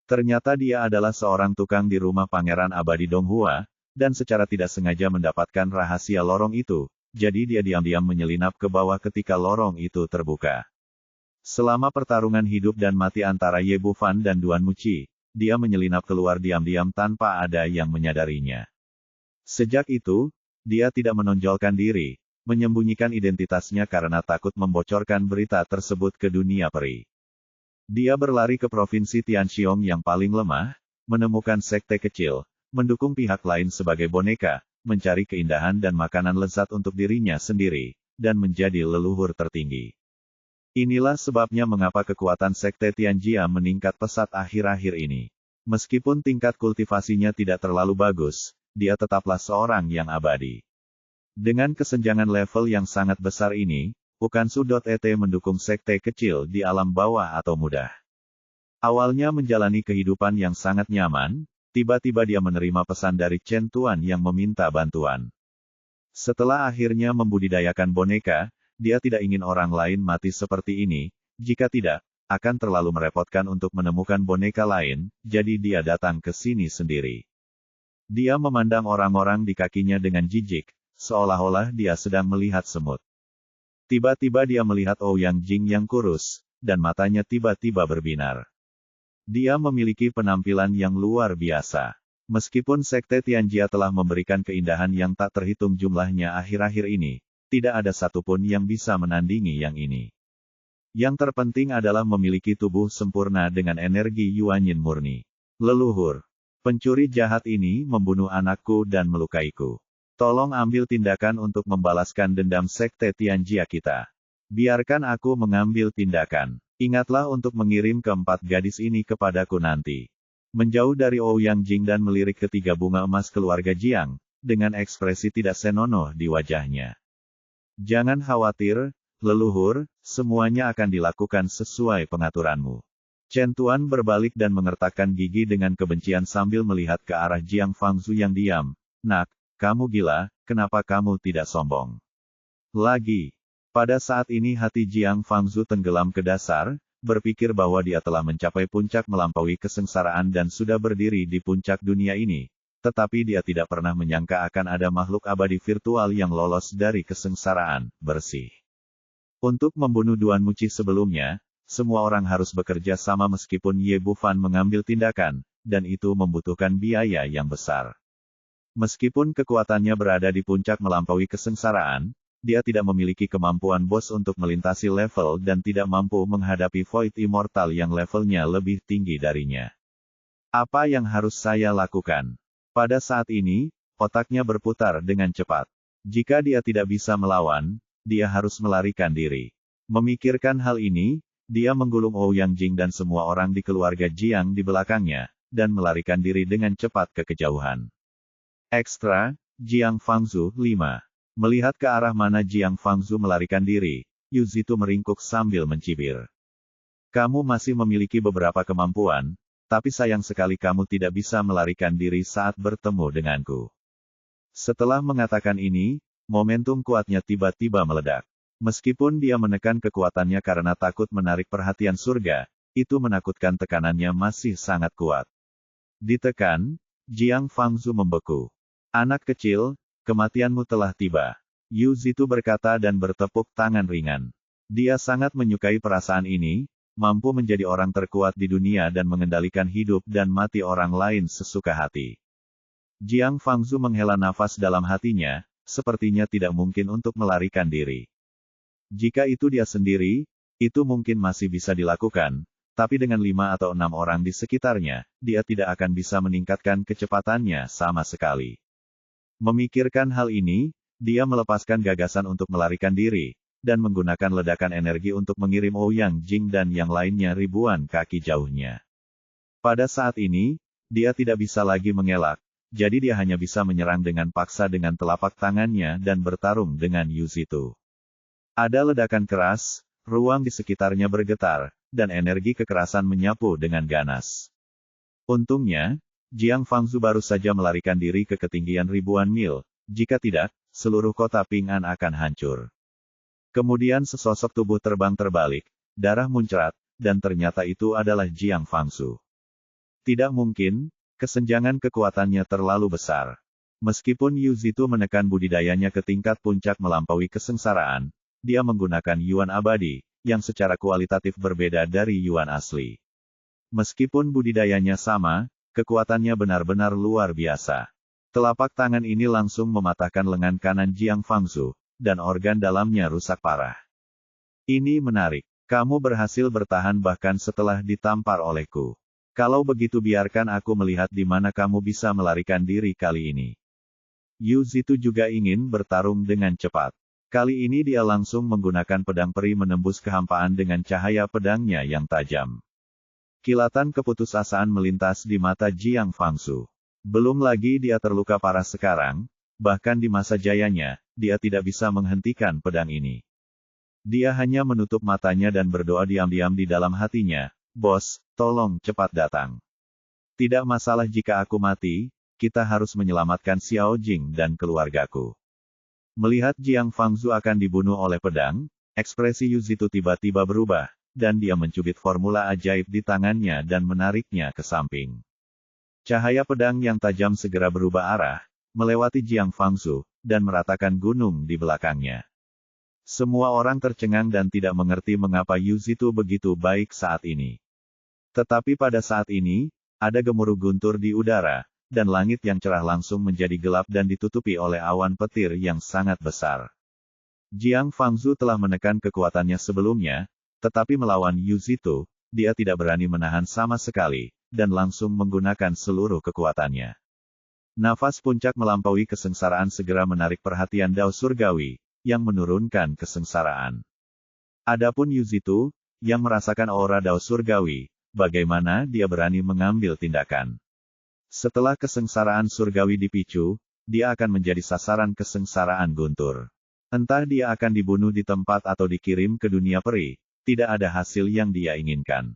Ternyata dia adalah seorang tukang di rumah Pangeran Abadi Donghua, dan secara tidak sengaja mendapatkan rahasia lorong itu. Jadi dia diam-diam menyelinap ke bawah ketika lorong itu terbuka. Selama pertarungan hidup dan mati antara Ye Bufan dan Duan Muci, dia menyelinap keluar diam-diam tanpa ada yang menyadarinya. Sejak itu, dia tidak menonjolkan diri, menyembunyikan identitasnya karena takut membocorkan berita tersebut ke dunia peri. Dia berlari ke provinsi Tianxiong yang paling lemah, menemukan sekte kecil, mendukung pihak lain sebagai boneka, mencari keindahan dan makanan lezat untuk dirinya sendiri, dan menjadi leluhur tertinggi. Inilah sebabnya mengapa kekuatan sekte Tianjia meningkat pesat akhir-akhir ini. Meskipun tingkat kultivasinya tidak terlalu bagus, dia tetaplah seorang yang abadi. Dengan kesenjangan level yang sangat besar ini, Ukansu.et mendukung sekte kecil di alam bawah atau mudah. Awalnya menjalani kehidupan yang sangat nyaman, tiba-tiba dia menerima pesan dari Chen Tuan yang meminta bantuan. Setelah akhirnya membudidayakan boneka, dia tidak ingin orang lain mati seperti ini, jika tidak, akan terlalu merepotkan untuk menemukan boneka lain, jadi dia datang ke sini sendiri. Dia memandang orang-orang di kakinya dengan jijik, seolah-olah dia sedang melihat semut. Tiba-tiba dia melihat Ouyang Jing yang kurus, dan matanya tiba-tiba berbinar. Dia memiliki penampilan yang luar biasa. Meskipun sekte Tianjia telah memberikan keindahan yang tak terhitung jumlahnya akhir-akhir ini, tidak ada satupun yang bisa menandingi yang ini. Yang terpenting adalah memiliki tubuh sempurna dengan energi Yuanyin murni. Leluhur, pencuri jahat ini membunuh anakku dan melukaiku. Tolong ambil tindakan untuk membalaskan dendam sekte Tianjia kita. Biarkan aku mengambil tindakan. Ingatlah untuk mengirim keempat gadis ini kepadaku nanti. Menjauh dari Ouyang Jing dan melirik ketiga bunga emas keluarga Jiang, dengan ekspresi tidak senonoh di wajahnya. Jangan khawatir, leluhur, semuanya akan dilakukan sesuai pengaturanmu. Chen Tuan berbalik dan mengertakkan gigi dengan kebencian sambil melihat ke arah Jiang Fangzu yang diam. Nak, kamu gila, kenapa kamu tidak sombong? Lagi. Pada saat ini hati Jiang Fangzu tenggelam ke dasar, berpikir bahwa dia telah mencapai puncak melampaui kesengsaraan dan sudah berdiri di puncak dunia ini. Tetapi dia tidak pernah menyangka akan ada makhluk abadi virtual yang lolos dari kesengsaraan, bersih. Untuk membunuh Duan Muci sebelumnya, semua orang harus bekerja sama meskipun Ye Bufan mengambil tindakan, dan itu membutuhkan biaya yang besar. Meskipun kekuatannya berada di puncak melampaui kesengsaraan, dia tidak memiliki kemampuan bos untuk melintasi level dan tidak mampu menghadapi Void Immortal yang levelnya lebih tinggi darinya. Apa yang harus saya lakukan? Pada saat ini, otaknya berputar dengan cepat. Jika dia tidak bisa melawan, dia harus melarikan diri. Memikirkan hal ini, dia menggulung Ouyang Jing dan semua orang di keluarga Jiang di belakangnya, dan melarikan diri dengan cepat ke kejauhan. Ekstra, Jiang Fangzu, 5. Melihat ke arah mana Jiang Fangzu melarikan diri, Yu Zitu meringkuk sambil mencibir. Kamu masih memiliki beberapa kemampuan, tapi sayang sekali kamu tidak bisa melarikan diri saat bertemu denganku. Setelah mengatakan ini, momentum kuatnya tiba-tiba meledak. Meskipun dia menekan kekuatannya karena takut menarik perhatian surga, itu menakutkan tekanannya masih sangat kuat. Ditekan, Jiang Fangzu membeku. Anak kecil, kematianmu telah tiba. Yu Zitu berkata dan bertepuk tangan ringan. Dia sangat menyukai perasaan ini, mampu menjadi orang terkuat di dunia dan mengendalikan hidup dan mati orang lain sesuka hati. Jiang Fangzu menghela nafas dalam hatinya, sepertinya tidak mungkin untuk melarikan diri. Jika itu dia sendiri, itu mungkin masih bisa dilakukan, tapi dengan 5 atau 6 orang di sekitarnya, dia tidak akan bisa meningkatkan kecepatannya sama sekali. Memikirkan hal ini, dia melepaskan gagasan untuk melarikan diri, dan menggunakan ledakan energi untuk mengirim Ouyang Jing dan yang lainnya ribuan kaki jauhnya. Pada saat ini, dia tidak bisa lagi mengelak, jadi dia hanya bisa menyerang dengan paksa dengan telapak tangannya dan bertarung dengan Yu Zitu. Ada ledakan keras, ruang di sekitarnya bergetar, dan energi kekerasan menyapu dengan ganas. Untungnya, Jiang Fangzu baru saja melarikan diri ke ketinggian ribuan mil, jika tidak, seluruh kota Ping'an akan hancur. Kemudian sesosok tubuh terbang terbalik, darah muncrat, dan ternyata itu adalah Jiang Fangzu. Tidak mungkin, kesenjangan kekuatannya terlalu besar. Meskipun Yu Zitu menekan budidayanya ke tingkat puncak melampaui kesengsaraan, dia menggunakan Yuan abadi, yang secara kualitatif berbeda dari Yuan asli. Meskipun budidayanya sama, kekuatannya benar-benar luar biasa. Telapak tangan ini langsung mematahkan lengan kanan Jiang Fangzu, dan organ dalamnya rusak parah. Ini menarik. Kamu berhasil bertahan bahkan setelah ditampar olehku. Kalau begitu biarkan aku melihat di mana kamu bisa melarikan diri kali ini. Yu Zitu juga ingin bertarung dengan cepat. Kali ini dia langsung menggunakan pedang peri menembus kehampaan dengan cahaya pedangnya yang tajam. Kilatan keputusasaan melintas di mata Jiang Fangzu. Belum lagi dia terluka parah sekarang, bahkan di masa jayanya, dia tidak bisa menghentikan pedang ini. Dia hanya menutup matanya dan berdoa diam-diam di dalam hatinya, "Bos, tolong cepat datang. Tidak masalah jika aku mati, kita harus menyelamatkan Xiao Jing dan keluargaku." Melihat Jiang Fangzu akan dibunuh oleh pedang, ekspresi Yu Zitu tiba-tiba berubah, dan dia mencubit formula ajaib di tangannya dan menariknya ke samping. Cahaya pedang yang tajam segera berubah arah, melewati Jiang Fangzu, dan meratakan gunung di belakangnya. Semua orang tercengang dan tidak mengerti mengapa Yu Zitu begitu baik saat ini. Tetapi pada saat ini, ada gemuruh guntur di udara, dan langit yang cerah langsung menjadi gelap dan ditutupi oleh awan petir yang sangat besar. Jiang Fangzu telah menekan kekuatannya sebelumnya, tetapi melawan Yu Zitu, dia tidak berani menahan sama sekali, dan langsung menggunakan seluruh kekuatannya. Nafas puncak melampaui kesengsaraan segera menarik perhatian Dao Surgawi, yang menurunkan kesengsaraan. Adapun Yu Zitu, yang merasakan aura Dao Surgawi, bagaimana dia berani mengambil tindakan. Setelah kesengsaraan surgawi dipicu, dia akan menjadi sasaran kesengsaraan guntur. Entah dia akan dibunuh di tempat atau dikirim ke dunia peri, tidak ada hasil yang dia inginkan.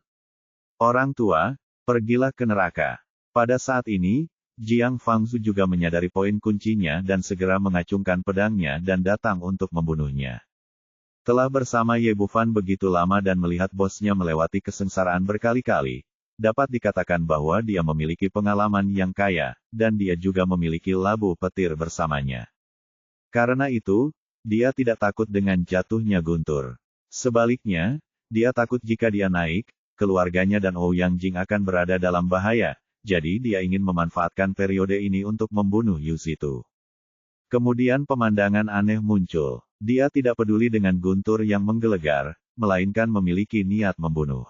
Orang tua, pergilah ke neraka. Pada saat ini, Jiang Fangzu juga menyadari poin kuncinya dan segera mengacungkan pedangnya dan datang untuk membunuhnya. Telah bersama Ye Bufan begitu lama dan melihat bosnya melewati kesengsaraan berkali-kali, dapat dikatakan bahwa dia memiliki pengalaman yang kaya, dan dia juga memiliki labu petir bersamanya. Karena itu, dia tidak takut dengan jatuhnya guntur. Sebaliknya, dia takut jika dia naik, keluarganya dan Ouyang Jing akan berada dalam bahaya. Jadi dia ingin memanfaatkan periode ini untuk membunuh Yu Zitu. Kemudian pemandangan aneh muncul. Dia tidak peduli dengan guntur yang menggelegar, melainkan memiliki niat membunuh.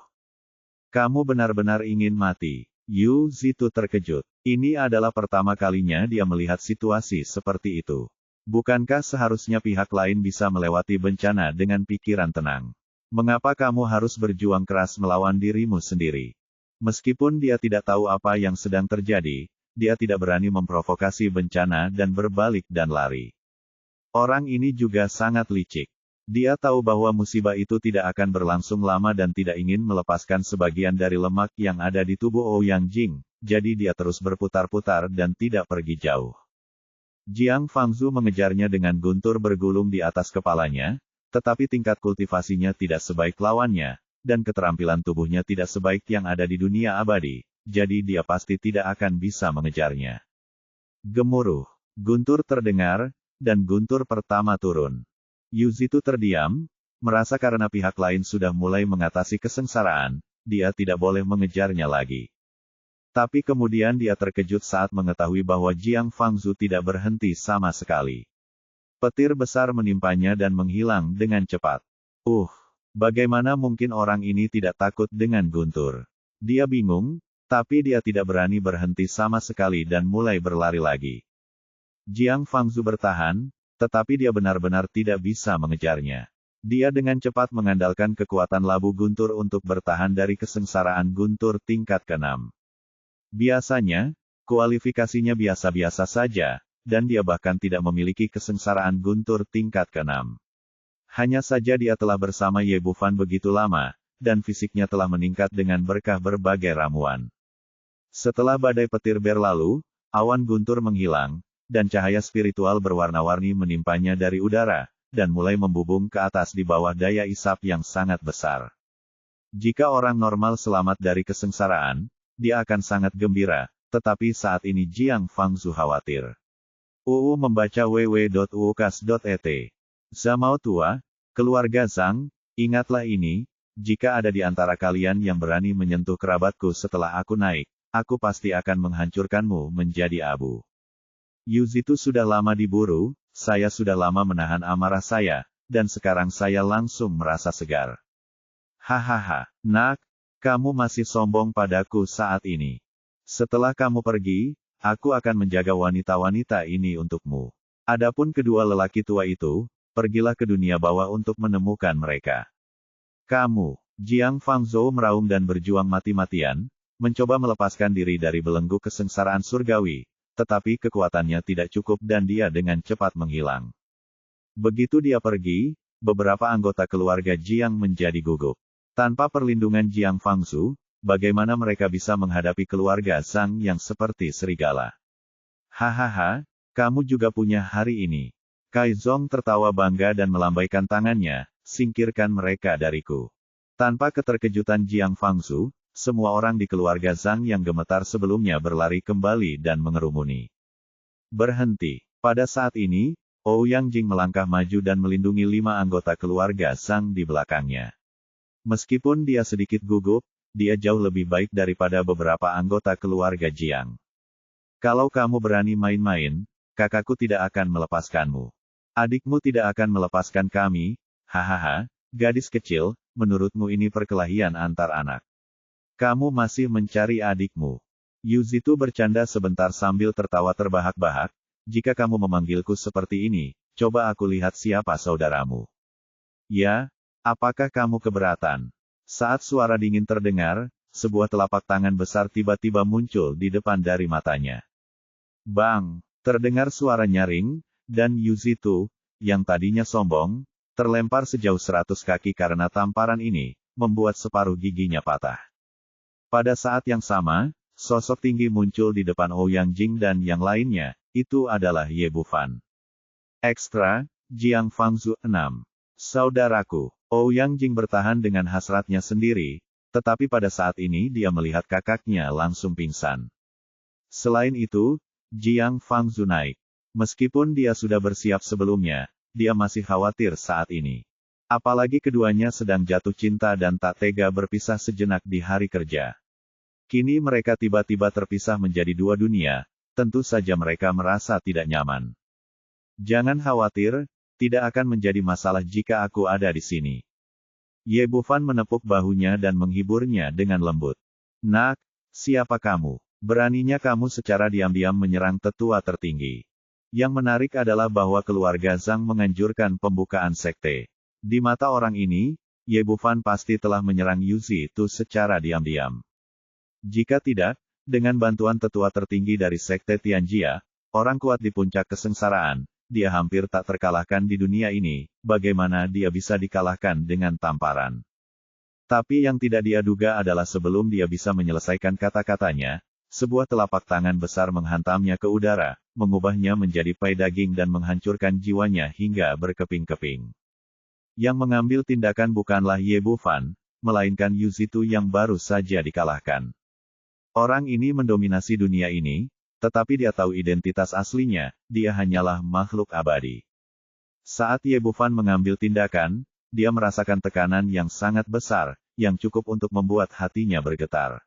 Kamu benar-benar ingin mati. Yu Zitu terkejut. Ini adalah pertama kalinya dia melihat situasi seperti itu. Bukankah seharusnya pihak lain bisa melewati bencana dengan pikiran tenang? Mengapa kamu harus berjuang keras melawan dirimu sendiri? Meskipun dia tidak tahu apa yang sedang terjadi, dia tidak berani memprovokasi bencana dan berbalik dan lari. Orang ini juga sangat licik. Dia tahu bahwa musibah itu tidak akan berlangsung lama dan tidak ingin melepaskan sebagian dari lemak yang ada di tubuh Ouyang Jing, jadi dia terus berputar-putar dan tidak pergi jauh. Jiang Fangzu mengejarnya dengan guntur bergulung di atas kepalanya, tetapi tingkat kultivasinya tidak sebaik lawannya, dan keterampilan tubuhnya tidak sebaik yang ada di dunia abadi, jadi dia pasti tidak akan bisa mengejarnya. Gemuruh. Guntur terdengar, dan guntur pertama turun. Yu Zitu terdiam, merasa karena pihak lain sudah mulai mengatasi kesengsaraan, dia tidak boleh mengejarnya lagi. Tapi kemudian dia terkejut saat mengetahui bahwa Jiang Fangzu tidak berhenti sama sekali. Petir besar menimpanya dan menghilang dengan cepat. Bagaimana mungkin orang ini tidak takut dengan guntur? Dia bingung, tapi dia tidak berani berhenti sama sekali dan mulai berlari lagi. Jiang Fangzu bertahan, tetapi dia benar-benar tidak bisa mengejarnya. Dia dengan cepat mengandalkan kekuatan labu guntur untuk bertahan dari kesengsaraan guntur tingkat ke-6. Biasanya, kualifikasinya biasa-biasa saja, dan dia bahkan tidak memiliki kesengsaraan guntur tingkat ke-6. Hanya saja dia telah bersama Ye Bufan begitu lama, dan fisiknya telah meningkat dengan berkah berbagai ramuan. Setelah badai petir berlalu, awan guntur menghilang, dan cahaya spiritual berwarna-warni menimpanya dari udara, dan mulai membubung ke atas di bawah daya isap yang sangat besar. Jika orang normal selamat dari kesengsaraan, dia akan sangat gembira, tetapi saat ini Jiang Fangzu khawatir. Membaca www.uukas.et. Zamao tua, keluarga Zhang, ingatlah ini, jika ada di antara kalian yang berani menyentuh kerabatku setelah aku naik, aku pasti akan menghancurkanmu menjadi abu. Yu Zitu sudah lama diburu, saya sudah lama menahan amarah saya, dan sekarang saya langsung merasa segar. Hahaha, nak, kamu masih sombong padaku saat ini. Setelah kamu pergi, aku akan menjaga wanita-wanita ini untukmu. Adapun kedua lelaki tua itu, pergilah ke dunia bawah untuk menemukan mereka. Kamu, Jiang Fangzhou meraung dan berjuang mati-matian, mencoba melepaskan diri dari belenggu kesengsaraan surgawi, tetapi kekuatannya tidak cukup dan dia dengan cepat menghilang. Begitu dia pergi, beberapa anggota keluarga Jiang menjadi gugup. Tanpa perlindungan Jiang Fangzhou, bagaimana mereka bisa menghadapi keluarga Zhang yang seperti serigala? Hahaha, kamu juga punya hari ini. Kaizong tertawa bangga dan melambaikan tangannya, singkirkan mereka dariku. Tanpa keterkejutan Jiang Fangzhou, semua orang di keluarga Zhang yang gemetar sebelumnya berlari kembali dan mengerumuni. Berhenti. Pada saat ini, Ouyang Jing melangkah maju dan melindungi 5 anggota keluarga Zhang di belakangnya. Meskipun dia sedikit gugup, dia jauh lebih baik daripada beberapa anggota keluarga Jiang. Kalau kamu berani main-main, kakakku tidak akan melepaskanmu. Adikmu tidak akan melepaskan kami, hahaha, gadis kecil, menurutmu ini perkelahian antar anak. Kamu masih mencari adikmu. Yuzitu bercanda sebentar sambil tertawa terbahak-bahak, jika kamu memanggilku seperti ini, coba aku lihat siapa saudaramu. Ya, apakah kamu keberatan? Saat suara dingin terdengar, sebuah telapak tangan besar tiba-tiba muncul di depan dari matanya. Bang! Terdengar suara nyaring, dan Yuzitu, yang tadinya sombong, terlempar sejauh 100 kaki karena tamparan ini, membuat separuh giginya patah. Pada saat yang sama, sosok tinggi muncul di depan Ouyang Jing dan yang lainnya, itu adalah Ye Bufan. Ekstra, Jiang Fangzhou 6. Saudaraku, Ouyang Jing bertahan dengan hasratnya sendiri, tetapi pada saat ini dia melihat kakaknya langsung pingsan. Selain itu, Jiang Fangzhou naik. Meskipun dia sudah bersiap sebelumnya, dia masih khawatir saat ini. Apalagi keduanya sedang jatuh cinta dan tak tega berpisah sejenak di hari kerja. Kini mereka tiba-tiba terpisah menjadi 2 dunia, tentu saja mereka merasa tidak nyaman. Jangan khawatir, tidak akan menjadi masalah jika aku ada di sini. Ye Bufan menepuk bahunya dan menghiburnya dengan lembut. Nak, siapa kamu? Beraninya kamu secara diam-diam menyerang tetua tertinggi. Yang menarik adalah bahwa keluarga Zhang menganjurkan pembukaan sekte. Di mata orang ini, Ye Bufan pasti telah menyerang Yuzitu secara diam-diam. Jika tidak, dengan bantuan tetua tertinggi dari sekte Tianjia, orang kuat di puncak kesengsaraan, dia hampir tak terkalahkan di dunia ini, bagaimana dia bisa dikalahkan dengan tamparan. Tapi yang tidak dia duga adalah sebelum dia bisa menyelesaikan kata-katanya, sebuah telapak tangan besar menghantamnya ke udara, mengubahnya menjadi pai daging dan menghancurkan jiwanya hingga berkeping-keping. Yang mengambil tindakan bukanlah Ye Bufan, melainkan Yuzitu yang baru saja dikalahkan. Orang ini mendominasi dunia ini, tetapi dia tahu identitas aslinya, dia hanyalah makhluk abadi. Saat Ye Bufan mengambil tindakan, dia merasakan tekanan yang sangat besar, yang cukup untuk membuat hatinya bergetar.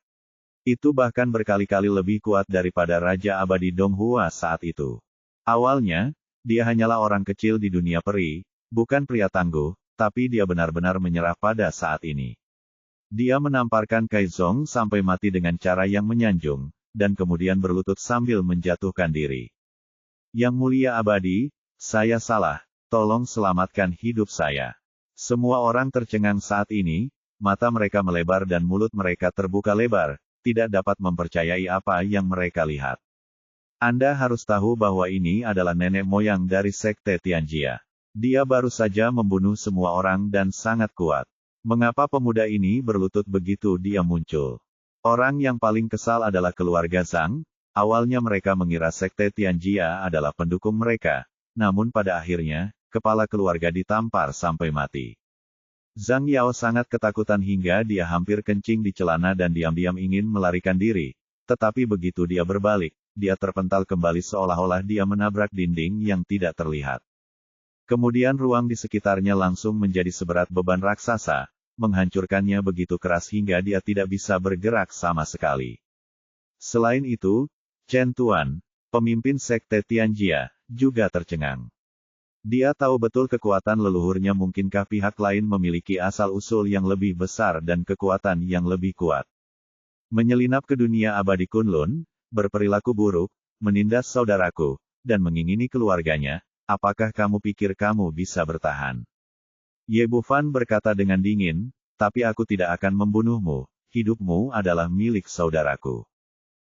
Itu bahkan berkali-kali lebih kuat daripada Raja Abadi Donghua saat itu. Awalnya, dia hanyalah orang kecil di dunia peri, bukan pria tangguh, tapi dia benar-benar menyerah pada saat ini. Dia menamparkan Kaizong sampai mati dengan cara yang menyanjung, dan kemudian berlutut sambil menjatuhkan diri. Yang mulia abadi, saya salah, tolong selamatkan hidup saya. Semua orang tercengang saat ini, mata mereka melebar dan mulut mereka terbuka lebar, tidak dapat mempercayai apa yang mereka lihat. Anda harus tahu bahwa ini adalah nenek moyang dari sekte Tianjia. Dia baru saja membunuh semua orang dan sangat kuat. Mengapa pemuda ini berlutut begitu dia muncul? Orang yang paling kesal adalah keluarga Zhang. Awalnya mereka mengira sekte Tianjia adalah pendukung mereka, namun pada akhirnya, kepala keluarga ditampar sampai mati. Zhang Yao sangat ketakutan hingga dia hampir kencing di celana dan diam-diam ingin melarikan diri. Tetapi begitu dia berbalik, dia terpental kembali seolah-olah dia menabrak dinding yang tidak terlihat. Kemudian ruang di sekitarnya langsung menjadi seberat beban raksasa, menghancurkannya begitu keras hingga dia tidak bisa bergerak sama sekali. Selain itu, Chen Tuan, pemimpin sekte Tianjia, juga tercengang. Dia tahu betul kekuatan leluhurnya, mungkinkah pihak lain memiliki asal-usul yang lebih besar dan kekuatan yang lebih kuat. Menyelinap ke dunia abadi Kunlun, berperilaku buruk, menindas saudaraku, dan mengingini keluarganya, apakah kamu pikir kamu bisa bertahan? Ye Bufan berkata dengan dingin, tapi aku tidak akan membunuhmu, hidupmu adalah milik saudaraku.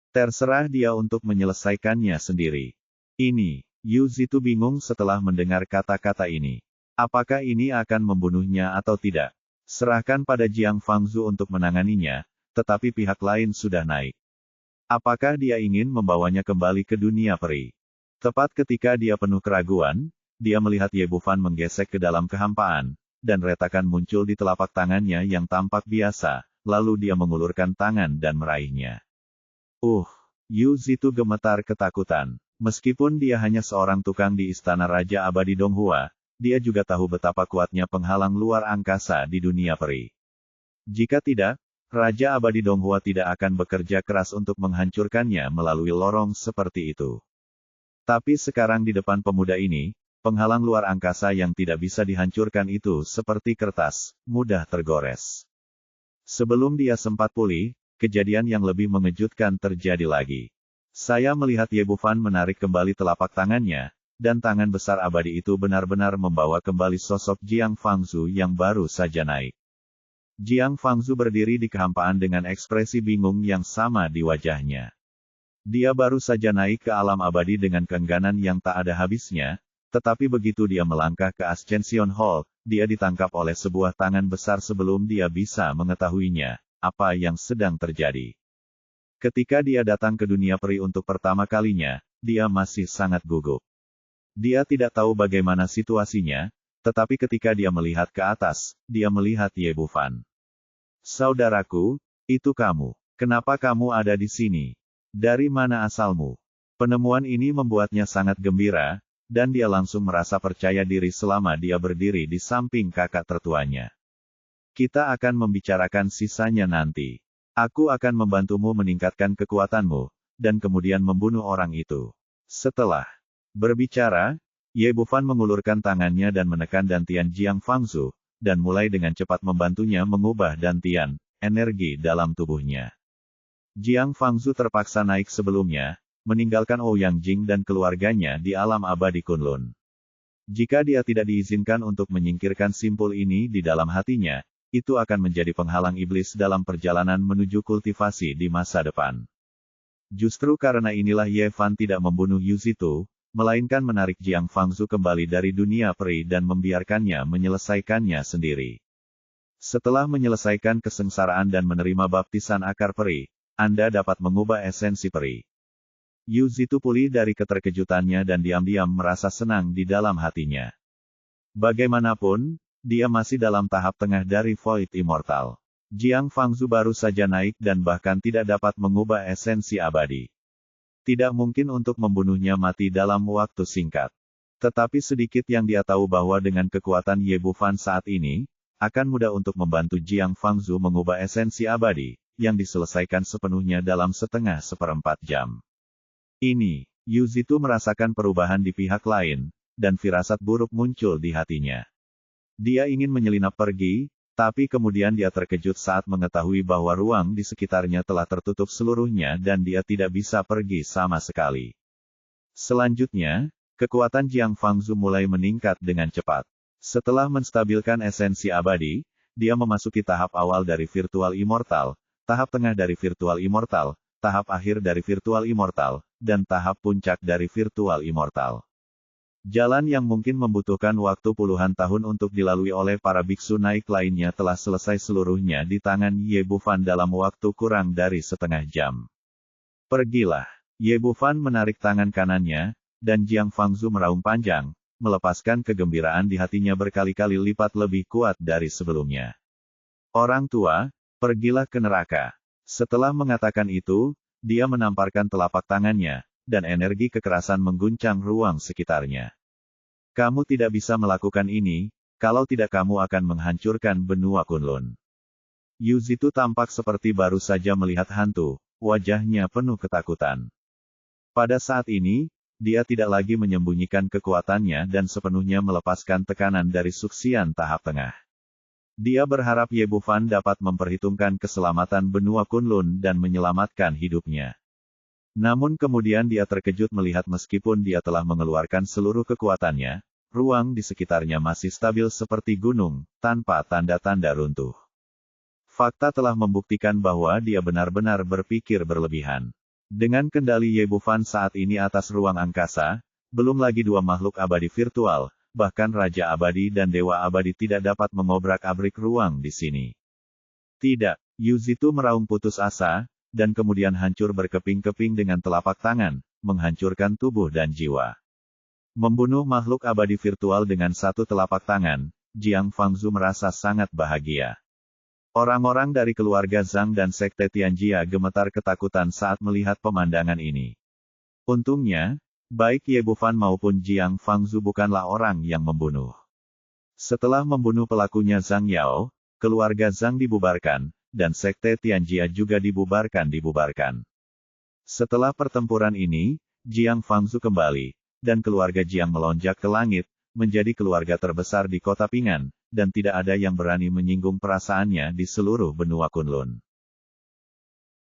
Terserah dia untuk menyelesaikannya sendiri. Ini, Yu Zitu bingung setelah mendengar kata-kata ini. Apakah ini akan membunuhnya atau tidak? Serahkan pada Jiang Fangzu untuk menanganinya, tetapi pihak lain sudah naik. Apakah dia ingin membawanya kembali ke dunia peri? Tepat ketika dia penuh keraguan, dia melihat Ye Bufan menggesek ke dalam kehampaan, dan retakan muncul di telapak tangannya yang tampak biasa, lalu dia mengulurkan tangan dan meraihnya. Yu Zitu gemetar ketakutan. Meskipun dia hanya seorang tukang di istana Raja Abadi Donghua, dia juga tahu betapa kuatnya penghalang luar angkasa di dunia peri. Jika tidak, Raja Abadi Donghua tidak akan bekerja keras untuk menghancurkannya melalui lorong seperti itu. Tapi sekarang di depan pemuda ini, penghalang luar angkasa yang tidak bisa dihancurkan itu seperti kertas, mudah tergores. Sebelum dia sempat pulih, kejadian yang lebih mengejutkan terjadi lagi. Saya melihat Ye Bufan menarik kembali telapak tangannya, dan tangan besar abadi itu benar-benar membawa kembali sosok Jiang Fangzu yang baru saja naik. Jiang Fangzu berdiri di kehampaan dengan ekspresi bingung yang sama di wajahnya. Dia baru saja naik ke alam abadi dengan keengganan yang tak ada habisnya, tetapi begitu dia melangkah ke Ascension Hall, dia ditangkap oleh sebuah tangan besar sebelum dia bisa mengetahuinya, apa yang sedang terjadi. Ketika dia datang ke dunia peri untuk pertama kalinya, dia masih sangat gugup. Dia tidak tahu bagaimana situasinya, tetapi ketika dia melihat ke atas, dia melihat Ye Bufan. Saudaraku, itu kamu. Kenapa kamu ada di sini? Dari mana asalmu? Penemuan ini membuatnya sangat gembira, dan dia langsung merasa percaya diri selama dia berdiri di samping kakak tertuanya. Kita akan membicarakan sisanya nanti. Aku akan membantumu meningkatkan kekuatanmu, dan kemudian membunuh orang itu. Setelah berbicara, Ye Bufan mengulurkan tangannya dan menekan dantian Jiang Fangzu, dan mulai dengan cepat membantunya mengubah dantian, energi dalam tubuhnya. Jiang Fangzu terpaksa naik sebelumnya, meninggalkan Ouyang Jing dan keluarganya di alam abadi Kunlun. Jika dia tidak diizinkan untuk menyingkirkan simpul ini di dalam hatinya, itu akan menjadi penghalang iblis dalam perjalanan menuju kultivasi di masa depan. Justru karena inilah Ye Fan tidak membunuh Yu Zitu, melainkan menarik Jiang Fangzu kembali dari dunia peri dan membiarkannya menyelesaikannya sendiri. Setelah menyelesaikan kesengsaraan dan menerima baptisan akar peri, Anda dapat mengubah esensi peri. Yu Zitu pulih dari keterkejutannya dan diam-diam merasa senang di dalam hatinya. Bagaimanapun, dia masih dalam tahap tengah dari Void Immortal. Jiang Fangzu baru saja naik dan bahkan tidak dapat mengubah esensi abadi. Tidak mungkin untuk membunuhnya mati dalam waktu singkat. Tetapi sedikit yang dia tahu bahwa dengan kekuatan Ye Bufan saat ini, akan mudah untuk membantu Jiang Fangzu mengubah esensi abadi, yang diselesaikan sepenuhnya dalam seperempat jam. Ini, Yu Zitu merasakan perubahan di pihak lain, dan firasat buruk muncul di hatinya. Dia ingin menyelinap pergi, tapi kemudian dia terkejut saat mengetahui bahwa ruang di sekitarnya telah tertutup seluruhnya dan dia tidak bisa pergi sama sekali. Selanjutnya, kekuatan Jiang Fangzu mulai meningkat dengan cepat. Setelah menstabilkan esensi abadi, dia memasuki tahap awal dari virtual immortal, tahap tengah dari virtual immortal, tahap akhir dari virtual immortal, dan tahap puncak dari virtual immortal. Jalan yang mungkin membutuhkan waktu puluhan tahun untuk dilalui oleh para biksu naik lainnya telah selesai seluruhnya di tangan Ye Bufan dalam waktu kurang dari setengah jam. Pergilah. Ye Bufan menarik tangan kanannya, dan Jiang Fangzu meraung panjang, melepaskan kegembiraan di hatinya berkali-kali lipat lebih kuat dari sebelumnya. Orang tua, pergilah ke neraka. Setelah mengatakan itu, dia menamparkan telapak tangannya, dan energi kekerasan mengguncang ruang sekitarnya. Kamu tidak bisa melakukan ini, kalau tidak kamu akan menghancurkan benua Kunlun. Yu Zitu tampak seperti baru saja melihat hantu, wajahnya penuh ketakutan. Pada saat ini, dia tidak lagi menyembunyikan kekuatannya dan sepenuhnya melepaskan tekanan dari suksian tahap tengah. Dia berharap Ye Bufan dapat memperhitungkan keselamatan benua Kunlun dan menyelamatkan hidupnya. Namun kemudian dia terkejut melihat meskipun dia telah mengeluarkan seluruh kekuatannya, ruang di sekitarnya masih stabil seperti gunung, tanpa tanda-tanda runtuh. Fakta telah membuktikan bahwa dia benar-benar berpikir berlebihan. Dengan kendali Ye Bufan saat ini atas ruang angkasa, belum lagi dua makhluk abadi virtual, bahkan Raja Abadi dan Dewa Abadi tidak dapat mengobrak-abrik ruang di sini. Tidak, Yuzitu meraung putus asa, dan kemudian hancur berkeping-keping dengan telapak tangan, menghancurkan tubuh dan jiwa. Membunuh makhluk abadi virtual dengan satu telapak tangan, Jiang Fangzu merasa sangat bahagia. Orang-orang dari keluarga Zhang dan Sekte Tianjia gemetar ketakutan saat melihat pemandangan ini. Untungnya, baik Ye Bufan maupun Jiang Fangzu bukanlah orang yang membunuh. Setelah membunuh pelakunya Zhang Yao, keluarga Zhang dibubarkan, dan Sekte Tianjia juga dibubarkan. Setelah pertempuran ini, Jiang Fangzu kembali, dan keluarga Jiang melonjak ke langit, menjadi keluarga terbesar di kota Pingan, dan tidak ada yang berani menyinggung perasaannya di seluruh benua Kunlun.